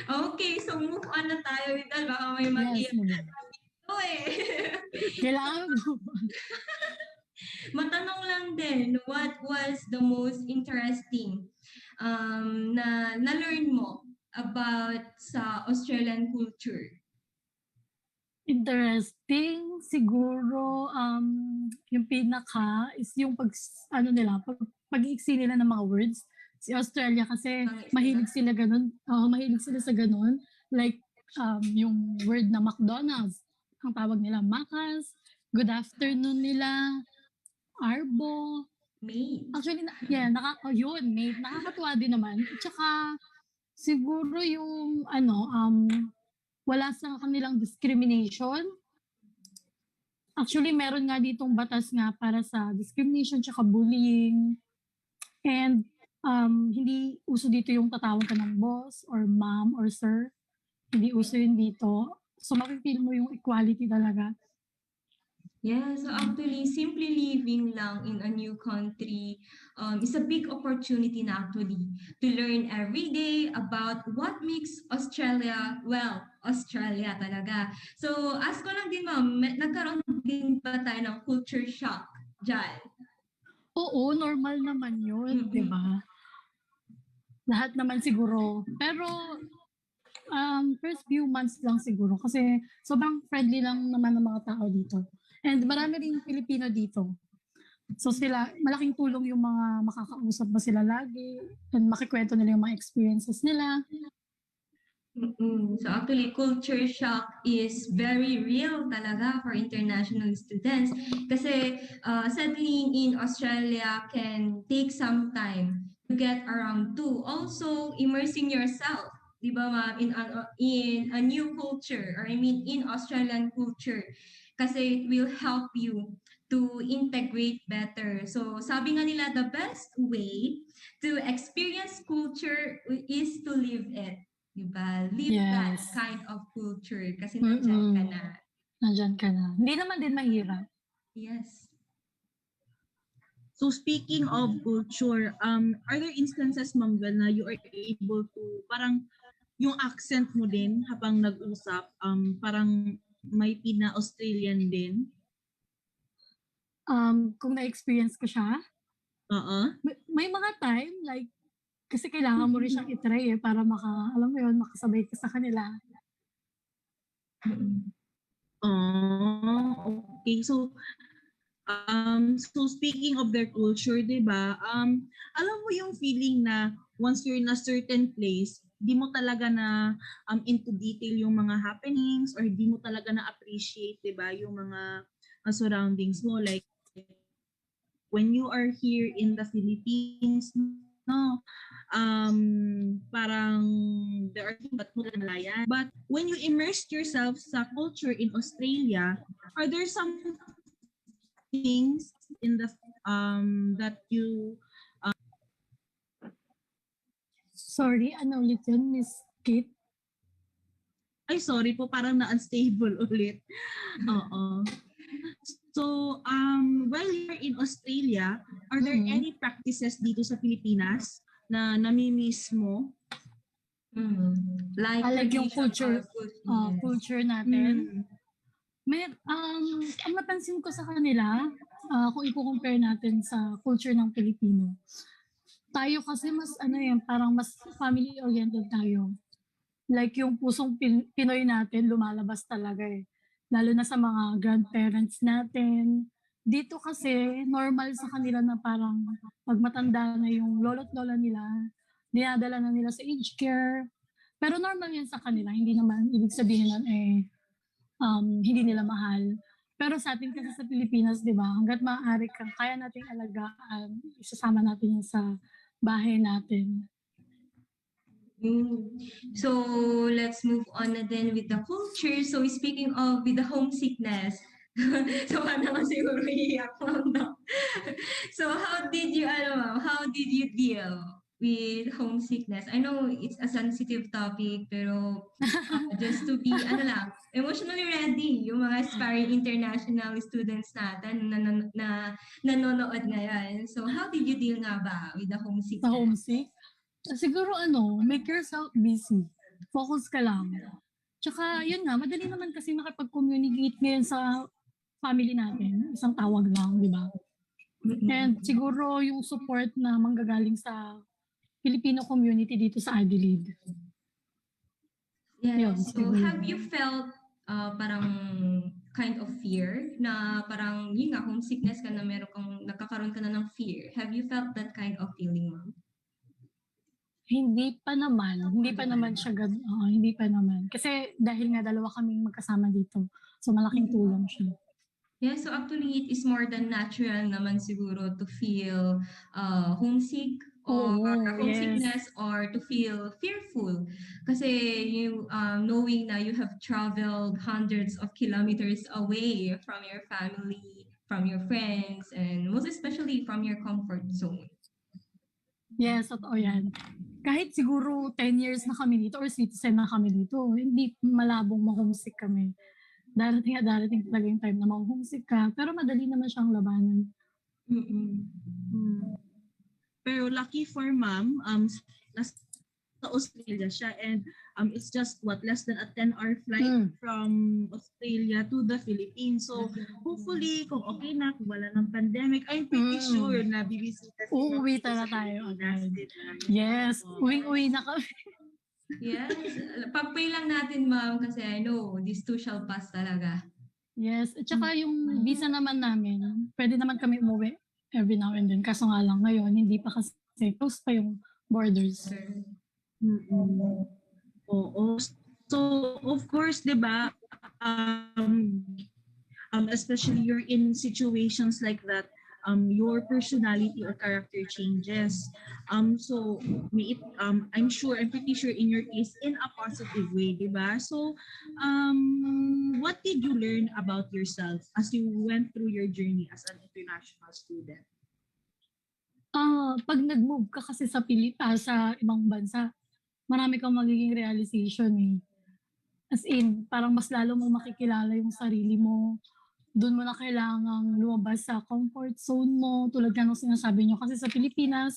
Okay, so move on na tayo. Baka may mag-iyak Yes, dito eh. kailangan mo. Matanong lang din, what was the most interesting na na-learn mo about sa Australian culture? Interesting, siguro, yung pinaka is yung pag-iiksi nila ng mga words. Si Australia kasi mahilig sila ganun. Mahilig sila sa ganun. Like, yung word na McDonald's, ang tawag nila Macas, good afternoon nila, Arbo. Mate. Actually, yun, mate. Nakakatuwa din naman. At saka, siguro yung, wala sa kanilang discrimination. Actually, meron nga ditong batas nga para sa discrimination tsaka bullying. And hindi uso dito yung tatawag ka ng boss or ma'am or sir. Hindi uso yun dito. So, mapipil mo yung equality talaga. Yeah, so actually, simply living lang in a new country is a big opportunity na actually to learn every day about what makes Australia, well, Australia talaga. So, ask ko lang din ma'am, nagkaroon din ba tayo ng culture shock dyan? Oo, normal naman yun, di Mm-mm. ba? Lahat naman siguro. Pero first few months lang siguro kasi sobrang friendly lang naman ng mga tao dito. And marami rin Pilipino dito. So sila, malaking tulong yung mga makakausap mo sila lagi and makikwento nila yung mga experiences nila. So actually, culture shock is very real talaga for international students kasi settling in Australia can take some time to get around to. Also, immersing yourself, di ba ma'am, in a new culture or I mean in Australian culture kasi it will help you to integrate better. So sabi nga nila, the best way to experience culture is to live it. Diba? Live that Yes. kind of culture kasi nandyan ka na. Nandyan ka na. Hindi naman din mahirap. Yes. So speaking of culture, are there instances, Ma'am Vel, na you are able to, parang yung accent mo din habang nag-usap, parang may pina-Australian din? Kung na-experience ko siya, Oo. may mga time like kasi kailangan mo rin siyang itry para alam mo yun, makasabay ka sa kanila. Oh, okay. So speaking of their culture, 'di ba? Alam mo yung feeling na once you're in a certain place, di mo talaga na into detail yung mga happenings or di mo talaga na appreciate, 'di ba, yung mga surroundings mo, like when you are here in the Philippines, no, parang there are things that mo nalalayan. But when you immerse yourself sa culture in Australia, are there some things in the that you Sorry, ano ulit yun, Miss Kate? ay sorry po, parang na-unstable ulit. Oo. So, while you're in Australia, are there any practices dito sa Pilipinas na nami-miss mo? Like yung tradition or culture natin. May, ang napansin ko sa kanila, kung i-compare natin sa culture ng Pilipino, tayo kasi mas parang mas family-oriented tayo. Like yung pusong Pinoy natin lumalabas talaga lalo na sa mga grandparents natin. Dito kasi normal sa kanila na parang pag matanda na yung lolo't lola nila, dinadala na nila sa aged care. Pero normal yan sa kanila, hindi naman ibig sabihin nun hindi nila mahal. Pero sa atin kasi sa Pilipinas, di ba, hanggat maaari kaya nating alagaan, isasama natin yan sa bahay natin. So let's move on na din with the culture. So speaking of with the homesickness, so ano ka siguro iiyak mo no? So how did you deal with homesickness? I know it's a sensitive topic, pero just to be emotionally ready yung mga aspiring international students natin na nanonood ngayon. So how did you deal nga ba with the homesickness? Sa homesick? Siguro make yourself busy. Focus ka lang. Tsaka yun nga, madali naman kasi makipag-communicate ngayon sa family natin. Isang tawag lang, di ba? And siguro yung support na manggagaling sa Filipino community dito sa Adelaide. Yeah, Yun, so have you felt parang kind of fear na parang yun nga, homesickness ka na nagkakaroon ka na ng fear. Have you felt that kind of feeling, ma'am? Hindi pa naman siya hindi pa naman. Kasi dahil nga dalawa kaming magkasama dito. So malaking tulong siya. Yeah, so actually it is more than natural naman siguro to feel homesick or homesickness or to feel fearful. Kasi you knowing na you have traveled hundreds of kilometers away from your family, from your friends, and most especially from your comfort zone. Yes, totoo yan. Kahit siguro 10 years na kami dito or citizen na kami dito, hindi malabong ma-homesick kami. darating talaga yung time na ma-homesick ka. Pero madali naman siyang labanan. Mm-mm. Pero lucky for ma'am, nasa Australia siya and it's just less than a 10-hour flight from Australia to the Philippines. So hopefully kung okay na, kung wala ng pandemic, I'm pretty sure na bibisita si ma'am Uuwi dito sa talaga tayo Pilipinas agad. din. Yes, uwing-uwi na kami. Yes. Pag-pray lang natin, ma'am, kasi I know this too shall pass talaga. Yes, at saka yung visa naman namin, pwede naman kami umuwi every now and then. Kaso nga lang ngayon, hindi pa kasi close pa yung borders. Oo. So, of course, di ba, especially you're in situations like that, your personality or character changes. So, I'm pretty sure in your case, in a positive way, di ba? So, what did you learn about yourself as you went through your journey as an international student? Pag nag-move ka kasi sa ibang bansa, marami kang magiging realization eh. As in, parang mas lalo mong makikilala yung sarili mo. Doon mo na kailangang lumabas sa comfort zone mo, tulad nga nung sinasabi nyo. Kasi sa Pilipinas,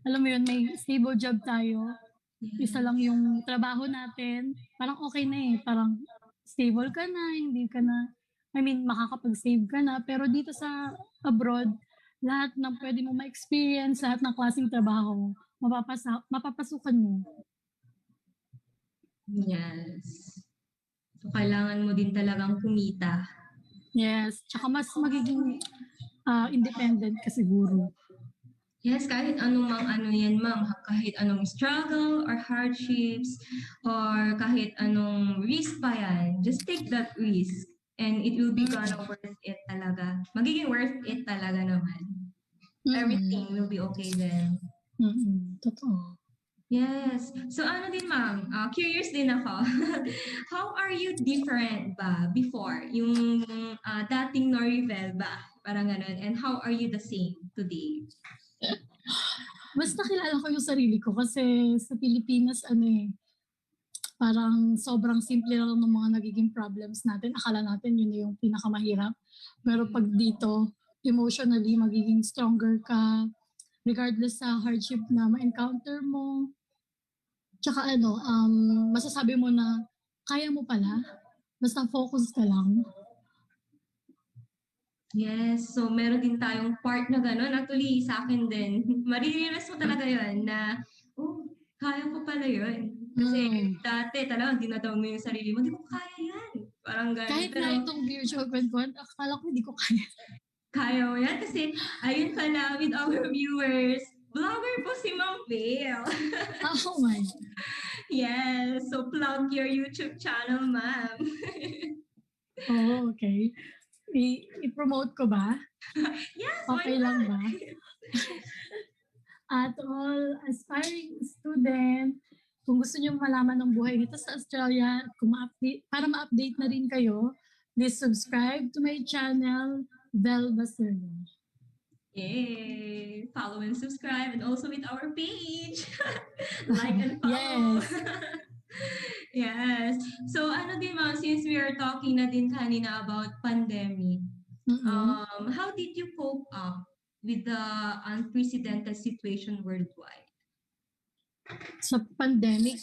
alam mo yun, may stable job tayo. Isa lang yung trabaho natin. Parang okay na eh. Parang stable ka na, hindi ka na, makakapag-save ka na. Pero dito sa abroad, lahat ng pwede mo ma-experience, lahat ng klaseng trabaho, mapapasukan mo. Yes. So, kailangan mo din talagang kumita. Yes, tsaka mas magiging independent ka siguro. Yes, kahit anong yan, ma'am. Kahit anong struggle or hardships or kahit anong risk pa yan, just take that risk and it will be gonna worth it talaga. Magiging worth it talaga naman. Everything will be okay then. Totoo. Yes. So ano din, ma'am, curious din ako. How are you different ba before? Yung dating Norivel ba? Parang ganun. And how are you the same today? Mas nakilala ko yung sarili ko kasi sa Pilipinas, parang sobrang simple lang ng mga nagiging problems natin. Akala natin yun yung pinakamahirap. Pero pag dito, emotionally, magiging stronger ka regardless sa hardship na ma-encounter mo. Tsaka masasabi mo na kaya mo pala, basta focus ka lang. Yes, so meron din tayong part na gano'n. Actually, sa akin din, marirealize mo talaga yun na, kaya ko pala yun. Kasi dati talagang dinadaw mo yung sarili mo, di ko kaya yan. Parang gano'n. Kahit na itong virtual kwentuhan, akala ko hindi ko kaya. Kaya mo yan kasi, ayun pala with our viewers, vlogger po si Ma'am Vale. Oh my. Yes, so plug your YouTube channel, ma'am. Oh, okay. I-promote ko ba? Yes, okay lang ba? At all aspiring student, kung gusto niyo malaman ng buhay dito sa Australia, para ma-update na rin kayo, please subscribe to my channel, Vel Basilio. Yay! Follow and subscribe and also with our page. Like and follow. Yes. So din, ma'am, since we are talking na din kanina about pandemic, how did you cope up with the unprecedented situation worldwide? Sa pandemic,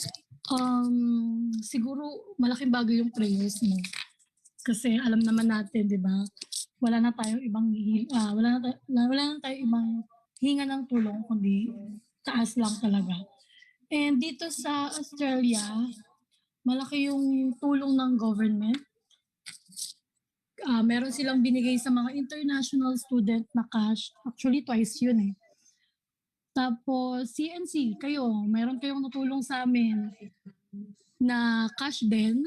siguro malaking bagay yung prayers mo. Kasi alam naman natin, di ba? Wala na tayong ibang hinga ng tulong kundi taas lang talaga. And dito sa Australia, malaki yung tulong ng government. Meron silang binigay sa mga international student na cash. Actually, twice yun eh. Tapos, CNC, meron kayong natulong sa amin na cash din.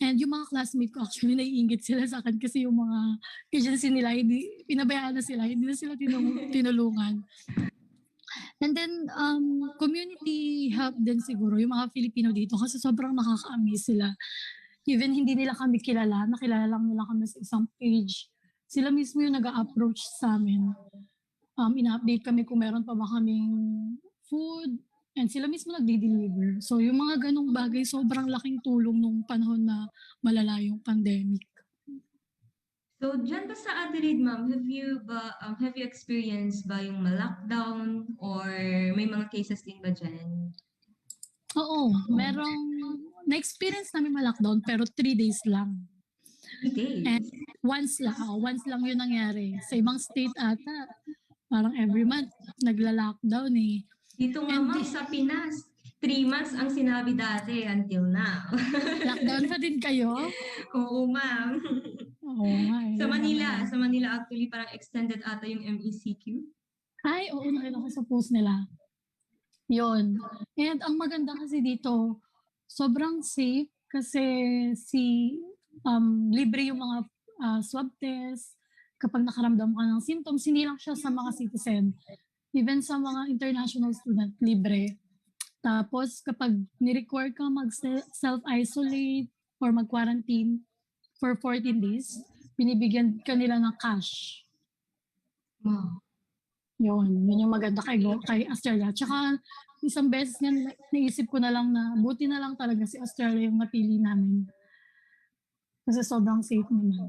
And yung mga classmate ko, actually, naiingit sila sa akin kasi yung mga agency nila, pinabayaan na sila, hindi na sila tinulungan. And then, community help din siguro, yung mga Filipino dito kasi sobrang nakaka-amaze sila. Even hindi nila kami kilala, nakilala lang nila kami sa isang page. Sila mismo yung nag-a-approach sa amin. Ina-update kami kung meron pa ba kaming food, And sila mismo nagdi-deliver. So yung mga ganong bagay, sobrang laking tulong nung panahon na malala yung pandemic. So, dyan ba sa Adelaide, ma'am, have you experienced ba yung ma-lockdown or may mga cases din ba dyan? Oo, na-experience namin ma-lockdown pero 3 days lang. 3 days? And once lang yun nangyari. Sa ibang state ata, parang every month, nagla-lockdown eh. Dito nga, ma'am, sa Pinas, 3 months ang sinabi dati until now. Lockdown pa din kayo? Oo, ma'am. Oo nga eh. Sa Manila actually parang extended ata yung MECQ. Ay, oo, nakita ko sa post nila. Yun. And ang maganda kasi dito, sobrang safe kasi libre yung mga swab test. Kapag nakaramdam ka ng symptoms, hindi lang siya sa mga citizen. Even sa mga international student, libre. Tapos kapag ni-require ka mag-self-isolate or mag-quarantine for 14 days, binibigyan ka nila ng cash. Wow. Yun yung maganda kay Australia. Tsaka isang beses nga naisip ko na lang na buti na lang talaga si Australia yung napili namin. Kasi sobrang safe naman.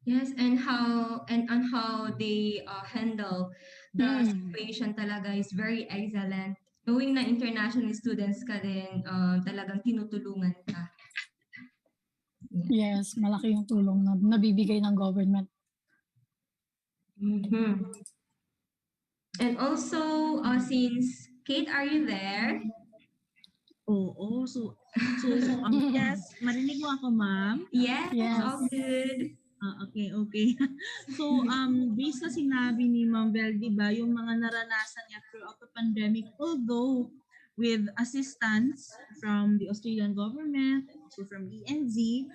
Yes, and how they handle the situation talaga is very excellent. Knowing na international students ka din, talagang tinutulungan ka. Yes, malaki yung tulong na nabibigay ng government. Mm-hmm. And also, since Kate, are you there? Oo. So yes, marinig mo ako, ma'am? Yes, Yes. all good. Okay. So, based sa sinabi ni Ma'am Vel, di ba, yung mga naranasan niya throughout the pandemic, although with assistance from the Australian government, also from ENZ,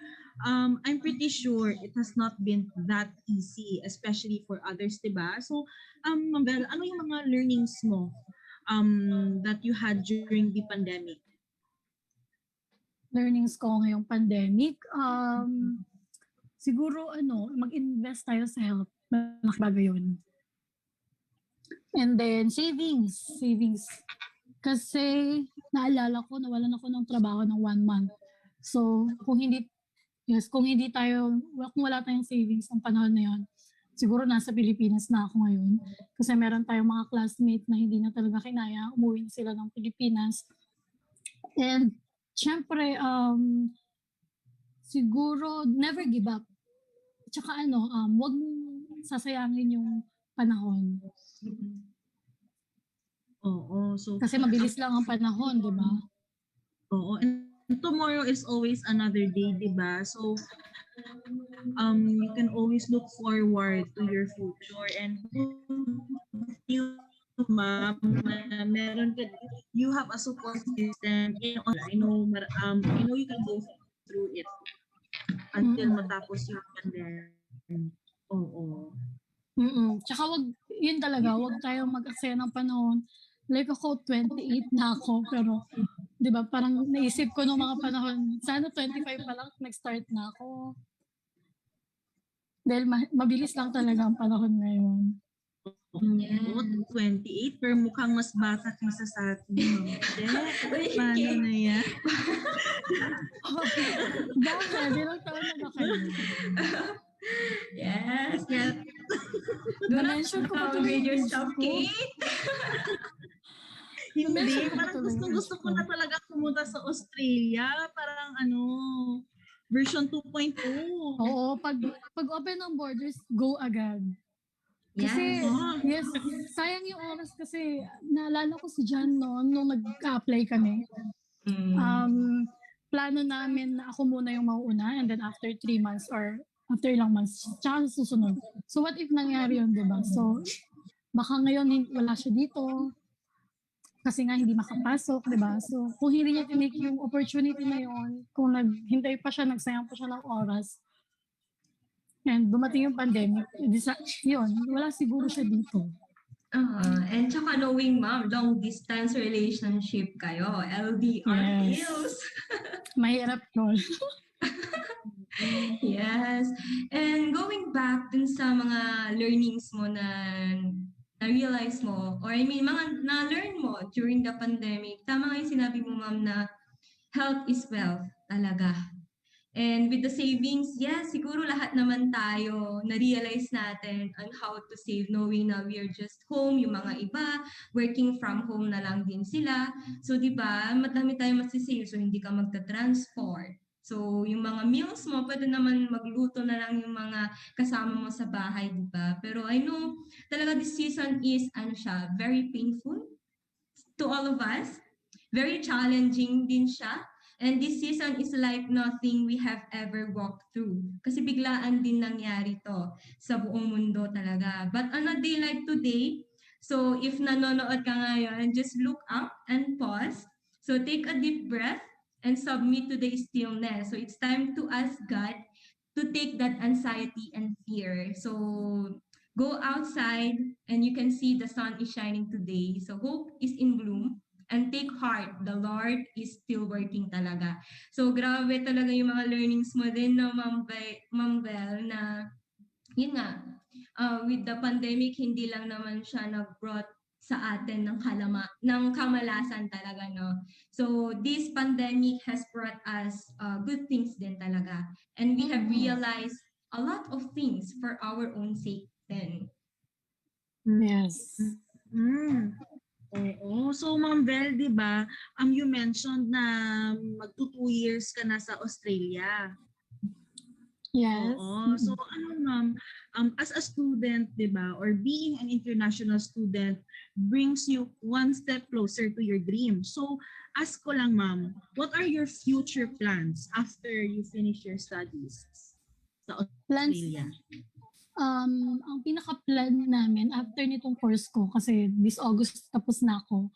I'm pretty sure it has not been that easy, especially for others, di ba? So, Ma'am Vel, ano yung mga learnings mo that you had during the pandemic? Learnings ko ngayong pandemic, siguro mag-invest tayo sa health. Malaking bagay yun. And then savings. Kasi naalala ko, nawalan ako ng trabaho ng 1 month. So kung wala tayong savings ng panahon na yun, siguro nasa Pilipinas na ako ngayon. Kasi meron tayong mga classmate na hindi na talaga kinaya, umuwi na sila ng Pilipinas. And syempre, siguro never give up. Tsaka wag mong sasayangin yung panahon. Oo. So, Kasi mabilis lang ang panahon, di ba? oo. And tomorrow is always another day, di ba? So, you can always look forward to your future. And you, ma'am, you have a support system. I know you can go through it until matapos yung pandemic. Oo. Tsaka yun talaga, wag tayong mag-aksaya ng panahon. Like ako, 28 na ako, pero di ba, parang naisip ko nung mga panahon, sana 25 pa lang, nag-start na ako. Dahil mabilis lang talaga ang panahon ngayon. Yeah. 28, pero mukhang mas bata kaysa sa atin. Paano na yan? Bakit? Ilang taon na ba kayo? Yes. Do not downgrade yourself, Kate. Hindi, parang gusto ko na talaga pumunta sa Australia. Parang version 2.0. Oo, pag open ng borders, go agad. Kasi, yes, sayang yung oras kasi naalala ko si John noon nung nag-apply kami. Plano namin na ako muna yung mauuna and then after 3 months or after ilang months, tsaka susunod. So what if nangyari yun, diba? So, baka ngayon wala siya dito kasi nga hindi makapasok, diba? So, kung hindi niya tinake yung opportunity na yun, kung naghintay pa siya, nagsayang pa siya ng oras, and dumating yung pandemic, yun, wala siguro siya dito. And tsaka knowing, ma'am, long distance relationship kayo, LDR deals. Mahirap yun. Yes. And going back dun sa mga learnings mo na na-realize mo, or I mean, mga na-learn mo during the pandemic? Tama nga yung sinabi mo, ma'am, na health is wealth talaga. And with the savings, yes, siguro lahat naman tayo na-realize natin on how to save knowing na we are just home, yung mga iba, working from home na lang din sila. So, di ba, madami tayong masisave, so hindi ka magta-transport. So, yung mga meals mo, pwede naman magluto na lang yung mga kasama mo sa bahay, di ba? Pero I know, talaga this season is, ano siya, very painful to all of us. Very challenging din siya. And this season is like nothing we have ever walked through. Kasi biglaan din nangyari to sa buong mundo talaga. But on a day like today, so if nanonood ka ngayon, just look up and pause. So take a deep breath and submit to the stillness. So it's time to ask God to take that anxiety and fear. So go outside and you can see the sun is shining today. So hope is in bloom. And take heart, the Lord is still working talaga. So grabe talaga yung mga learnings mo din, no, Ma'am Belle, na yun nga, with the pandemic, hindi lang naman siya nag-brought sa atin ng kamalasan talaga, no. So this pandemic has brought us good things din talaga. And we have realized a lot of things for our own sake then. Yes. Mm. Oo. So, Ma'am Belle, di ba, you mentioned na magto 2 years ka na sa Australia. Yes. Oo. So, ma'am, as a student, di ba, or being an international student brings you one step closer to your dream. So, ask ko lang, ma'am, what are your future plans after you finish your studies sa Plans, Australia? ang pinaka-plan namin after nitong course ko, kasi this August tapos na ako,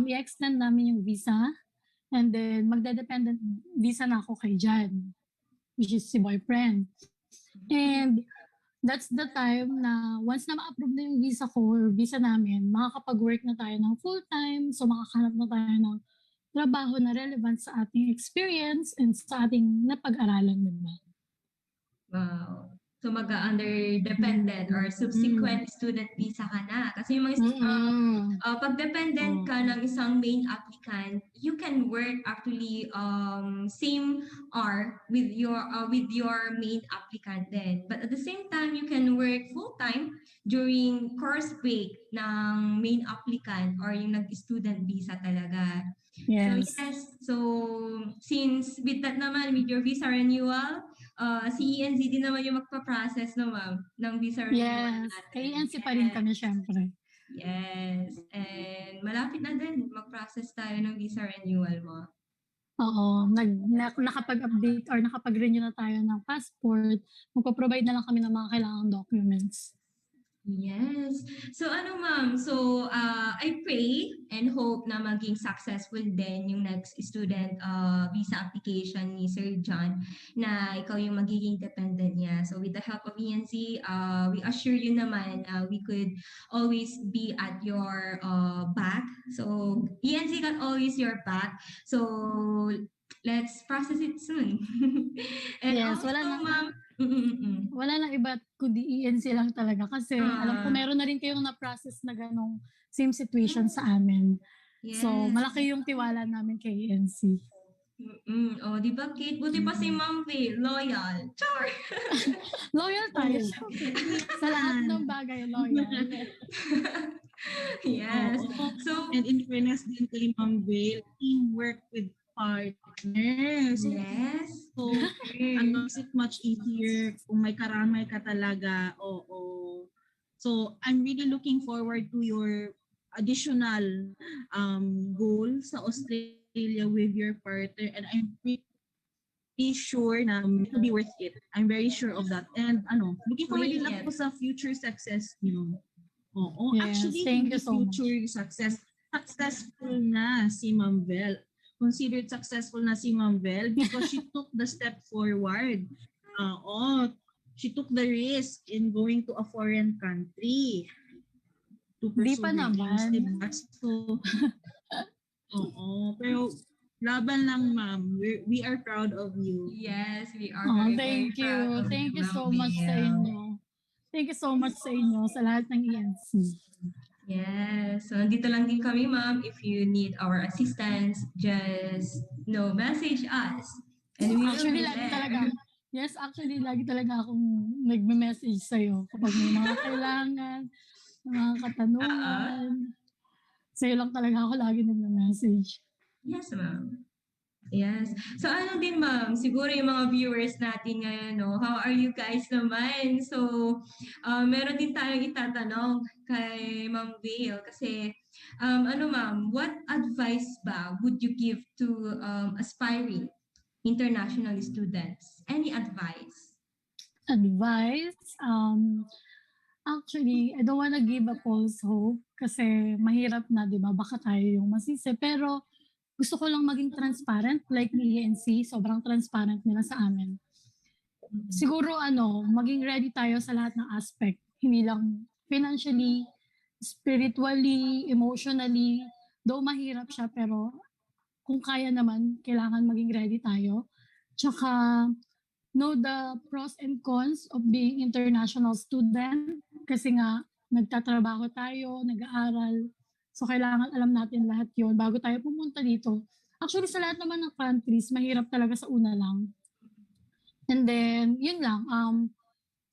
i-extend namin yung visa, and then magde-dependent visa na ako kay Jan, which is si boyfriend. And that's the time na once na ma-approve na yung visa ko or visa namin, makakapag-work na tayo ng full-time, so makakahanap na tayo ng trabaho na relevant sa ating experience and sa ating napag-aralan, diba? Wow. So mag-under dependent or subsequent student visa ka na. Kasi yung mga pag dependent ka ng isang main applicant, you can work actually same hour with your main applicant then. But at the same time, you can work full-time during course break ng main applicant or yung nag-student visa talaga. Yes. So yes, so since with that naman, with your visa renewal, si ENZ din naman yung magpa-process, no, ma'am, ng visa renewal Yes. natin. Kay ENC pa rin kami, syempre. Yes. And malapit na din mag-process tayo ng visa renewal mo. Oo. Nakapag-update or nakapag-renew na tayo ng passport. Magpo-provide na lang kami ng mga kailangang documents. Yes. So ano, ma'am, so I pray and hope na maging successful din yung next student visa application ni Sir John, na ikaw yung magiging dependent niya. So with the help of ENC, we assure you naman we could always be at your back. So ENC got always your back. So let's process it soon. And Yes, also, ma'am, wala nang iba kundi ENC lang talaga, kasi alam ko meron na rin kayong na-process na ganong same situation sa amin. yes. So, malaki yung tiwala namin kay ENC. Oh, di ba, Kate? Buti pa si Ma'am V, loyal. Char! Loyal tayo. Sa lahat ng bagay, loyal. Yes. So, and in fairness din kay Ma'am Vale, teamwork with partners. Yes. So, makes it much easier kung may karamay ka talaga. Oo. So, I'm really looking forward to your additional goal sa Australia with your partner, and I'm pretty sure na it will be worth it. I'm very sure of that. And looking forward din ako sa future success niyo. Oo. Yes, Actually, thank you so much. future successful na si Ma'am Belle. Considered successful na si Ma'am Belle because she took the step forward. She took the risk in going to a foreign country to pursue pa her dreams, naman. diba? So, pero laban lang, ma'am. We are proud of you. Yes, we are Oh, very, thank very proud you. of Thank you Ma'am so much sa Belle. inyo. Thank you so much sa inyo, sa lahat ng ENC. Yes. So, nandito lang din kami, ma'am. If you need our assistance, just message us. And we will Actually, be lagi there. talaga. Yes, actually, lagi talaga akong nagme-message sa'yo kapag may mga kailangan, mga katanungan. Sa'yo lang talaga ako lagi nagme-message. Yes, ma'am. Yes. So ano din, ma'am, siguro yung mga viewers natin ngayon, no? How are you guys naman? So, meron din tayong itatanong kay Ma'am Vale kasi, ano ma'am, what advice ba would you give to aspiring international students? Any advice? Advice, actually, I don't wanna give a false hope kasi mahirap na, di ba? Baka tayo yung masisi. Pero gusto ko lang maging transparent like ni ENC. Sobrang transparent nila sa amin. Siguro maging ready tayo sa lahat ng aspect. Hindi lang financially, spiritually, emotionally. Though mahirap siya, pero kung kaya naman, kailangan maging ready tayo. Tsaka, know the pros and cons of being international student. Kasi nga, nagtatrabaho tayo, nag-aaral. So, kailangan alam natin lahat yon bago tayo pumunta dito. Actually, sa lahat naman ng countries, mahirap talaga sa una lang. And then, yun lang.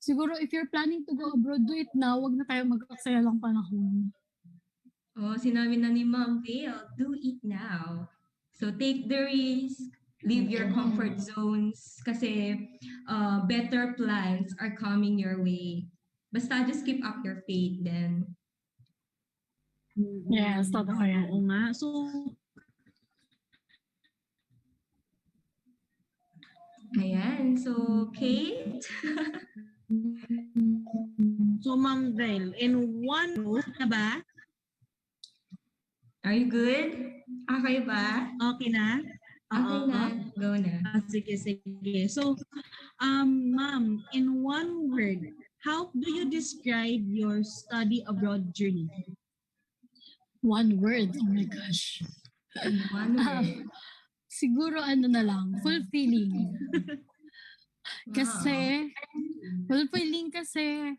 Siguro, if you're planning to go abroad, do it now. Huwag na tayo mag-aksaya lang panahon. Oh, sinabi na ni Ma'am Vale, do it now. So take the risk, leave your comfort zones kasi better plans are coming your way. Basta just keep up your faith then. Yes, totoo yan. Oo nga. So, Ayan. So, Kate? so Ma'am Vel, in one go na ba? Are you good? Okay ba? Okay na? Okay Oo. na. Go na. Sige, sige. So, ma'am, in one word, how do you describe your study abroad journey? One word. Oh my gosh. One word. Siguro na lang, fulfilling. Kasi, fulfilling kasi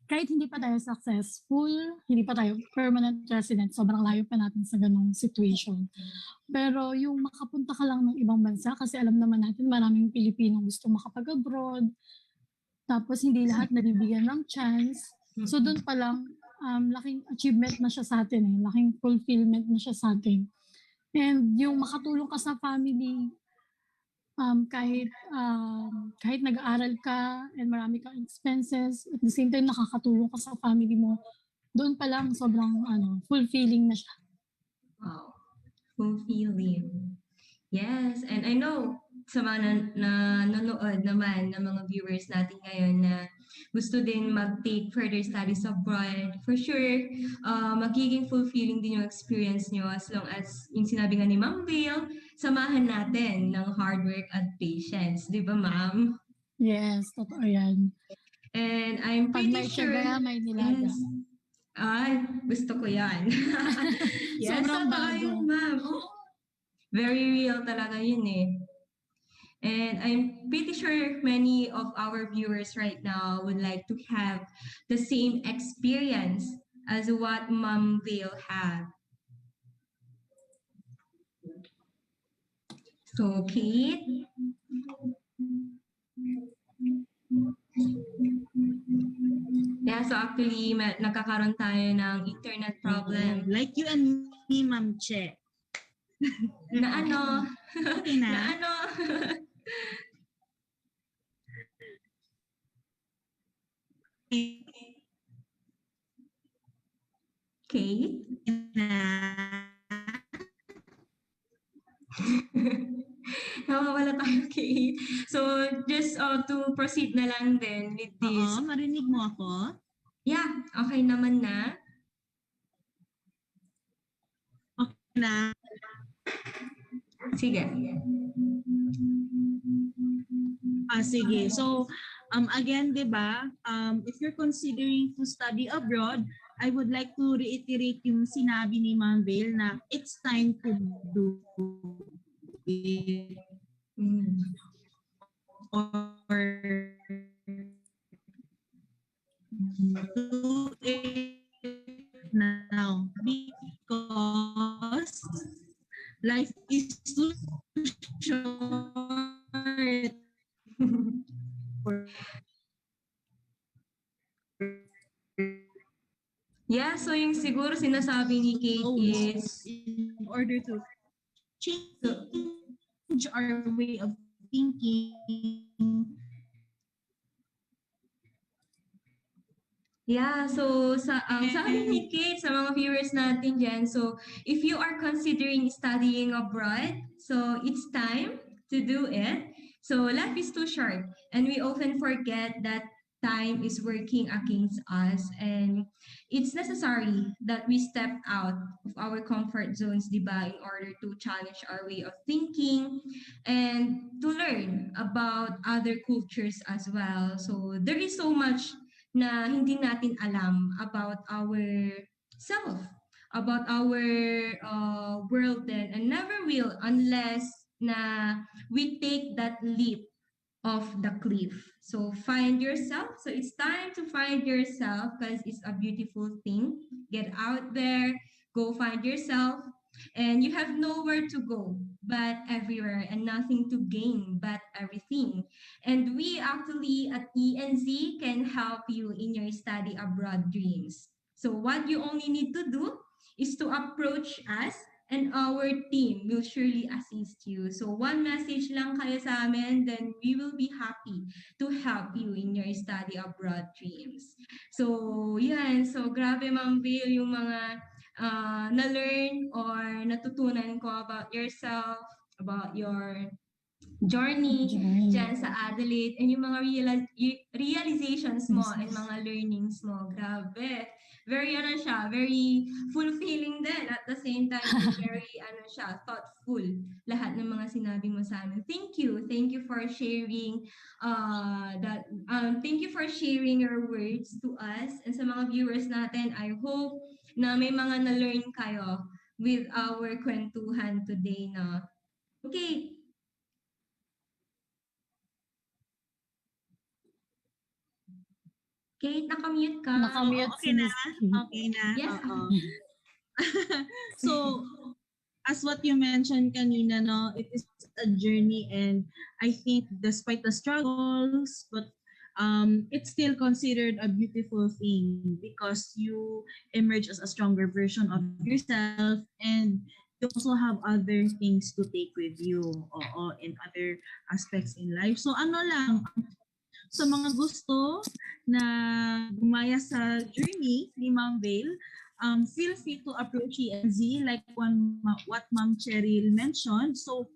kahit hindi pa tayo successful, hindi pa tayo permanent resident, sobrang layo pa natin sa ganong situation. Pero yung makapunta ka lang ng ibang bansa, kasi alam naman natin maraming Pilipino gusto makapag-abroad, tapos hindi lahat nabibigyan ng chance. So doon pa lang, laking achievement na siya sa atin laking fulfillment na siya sa atin. And yung makatulong ka sa family, kahit nag-aaral ka and marami kang expenses, at the same time nakakatulong ka sa family mo, doon pa lang sobrang fulfilling na siya. Wow. Fulfilling. Yes, and I know sa mga nanonood naman ng mga viewers natin ngayon na gusto din mag-take further studies abroad, for sure, magiging fulfilling din yung experience nyo as long as yung sinabi nga ni Ma'am Vale, samahan natin ng hard work at patience. Di ba, ma'am? Yes, totoo yan. And I'm Pag pretty may sure... tiyaga, may nilaga. Yes. Ay, gusto ko yan. Yes, Sobrang totoo bago. yun, ma'am. Oh, very real talaga yun eh. And I'm pretty sure many of our viewers right now would like to have the same experience as what Ma'am Vale had. So, Kate? Yeah, so actually, nagkakaroon tayo ng internet problem. Like you and me, Ma'am Che. Na ano? Okay na? Na ano? Kate? Nawawala tayo, Kate. So, just to proceed na lang then with this. Oo, marinig mo ako? Yeah, okay naman na. Okay na. Sige. Sige. So, again, di ba, if you're considering to study abroad, I would like to reiterate yung sinabi ni Ma'am Vale na it's time to do it. Or Do it now because life is too short for Yeah, so yung siguro sinasabi ni Kate is, in order to so, change our way of thinking. yeah, so sabi ni Kate sa mga viewers natin dyan, so if you are considering studying abroad, so it's time to do it. So life is too short and we often forget that time is working against us and it's necessary that we step out of our comfort zones, di ba, in order to challenge our way of thinking and to learn about other cultures as well. So there is so much na hindi natin alam about our self, about our world then, and never will unless na we take that leap of the cliff. So find yourself. So it's time to find yourself because it's a beautiful thing. Get out there, go find yourself, and you have nowhere to go but everywhere and nothing to gain but everything. And we actually at ENZ can help you in your study abroad dreams. So what you only need to do is to approach us and our team will surely assist you. So one message lang kayo sa amin, then we will be happy to help you in your study abroad dreams. So yan, so grabe Ma'am Bill yung mga na-learn or natutunan ko about yourself, about your journey dyan sa Adelaide and yung mga realizations mo and mga learnings mo. Grabe. Very siya, very fulfilling din at the same time very siya, thoughtful lahat ng mga sinabi mo sa amin. Thank you. Thank you for sharing thank you for sharing your words to us and sa mga viewers natin. I hope na may mga na-learn kayo with our kwentuhan today na. Okay. Kate, nakamute ka. Nakamute Okay si na? Miss Kate. Okay na? Yes. Oo. So, as what you mentioned kanina, no, it is a journey and I think despite the struggles, but it's still considered a beautiful thing because you emerge as a stronger version of yourself and you also have other things to take with you in other aspects in life. So ano lang, sa mga gusto na gumaya sa journey ni Ma'am Vale, feel free to approach ENZ like what Ma'am Cheryl mentioned. So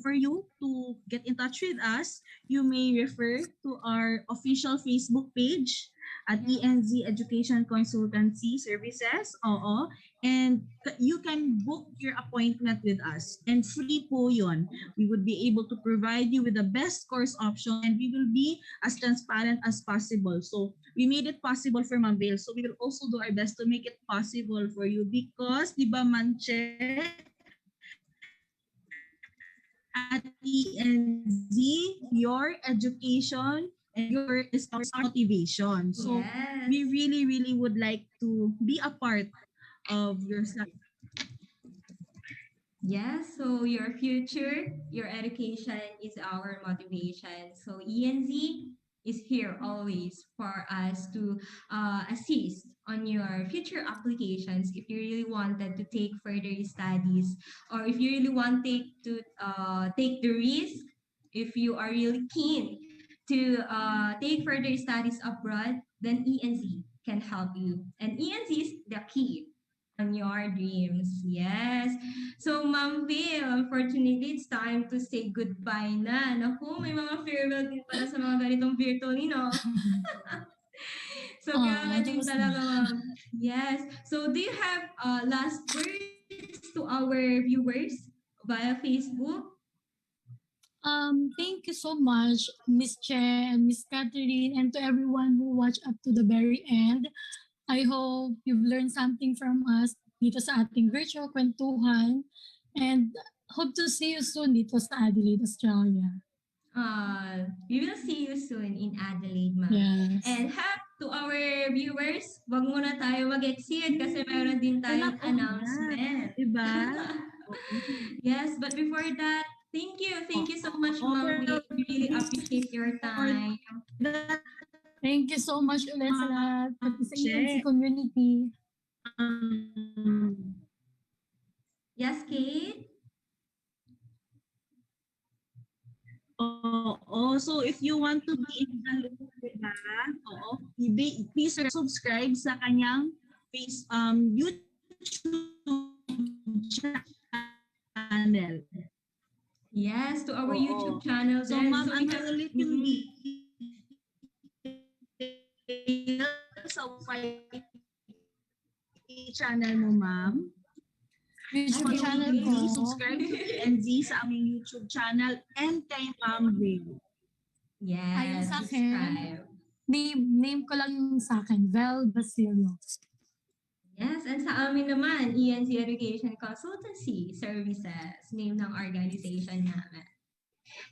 for you to get in touch with us, you may refer to our official Facebook page at ENZ Education Consultancy Services. Oo. And you can book your appointment with us. And free po yun. We would be able to provide you with the best course option and we will be as transparent as possible. So we made it possible for Ma'am Vale. So we will also do our best to make it possible for you because, di ba Manche, at ENZ, your education and your is our motivation. So Yes. we really, really would like to be a part of your study. Yes, so your future, your education is our motivation. So ENZ is here always for us to assist on your future applications if you really wanted to take further studies or if you really wanted to take the risk, if you are really keen to take further studies abroad, then ENZ can help you. And ENZ is the key on your dreams. Yes. So, Ma'am Vil, unfortunately, it's time to say goodbye na. Naku, may mga farewell din pala sa mga ganitong virtual, So, grabe din tapos talaga, ma'am. Yes. So, do you have last words to our viewers via Facebook? Thank you so much, Miss Che and Miss Catherine, and to everyone who watched up to the very end. I hope you've learned something from us dito sa ating virtual kwentuhan and hope to see you soon dito sa Adelaide, Australia. We will see you soon in Adelaide, ma'am. Yes. And to our viewers, wag muna tayo mag-exceed kasi meron din tayong Wala po announcement. Diba? Yes, but before that, thank you so much, Oh, Ma'am. We really appreciate your time. Thank you so much ulit sa lahat, pati sa Che. ENC community. Yes, Kate? So if you want to be in the loop with that, please subscribe sa kanyang YouTube channel. Yes, to our Oo. YouTube channel. So then. ma'am, we ano have- ulit yung sa channel mo, ma'am? YouTube channel ko. Please subscribe to PNZ sa aming YouTube channel and kay Ma'am Ray. Yes, Ayun sa akin. subscribe. Name ko lang yung sa akin, Vel Basilio. Yes, and sa amin naman, ENC Education Consultancy Services, name ng organization namin.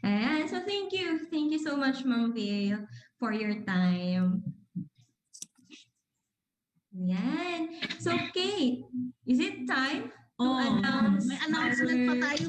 Ayan, so thank you. Thank you so much, Ma'am Vale, for your time. Yan. So, Kate, is it time to announce may announcement pa our- tayo.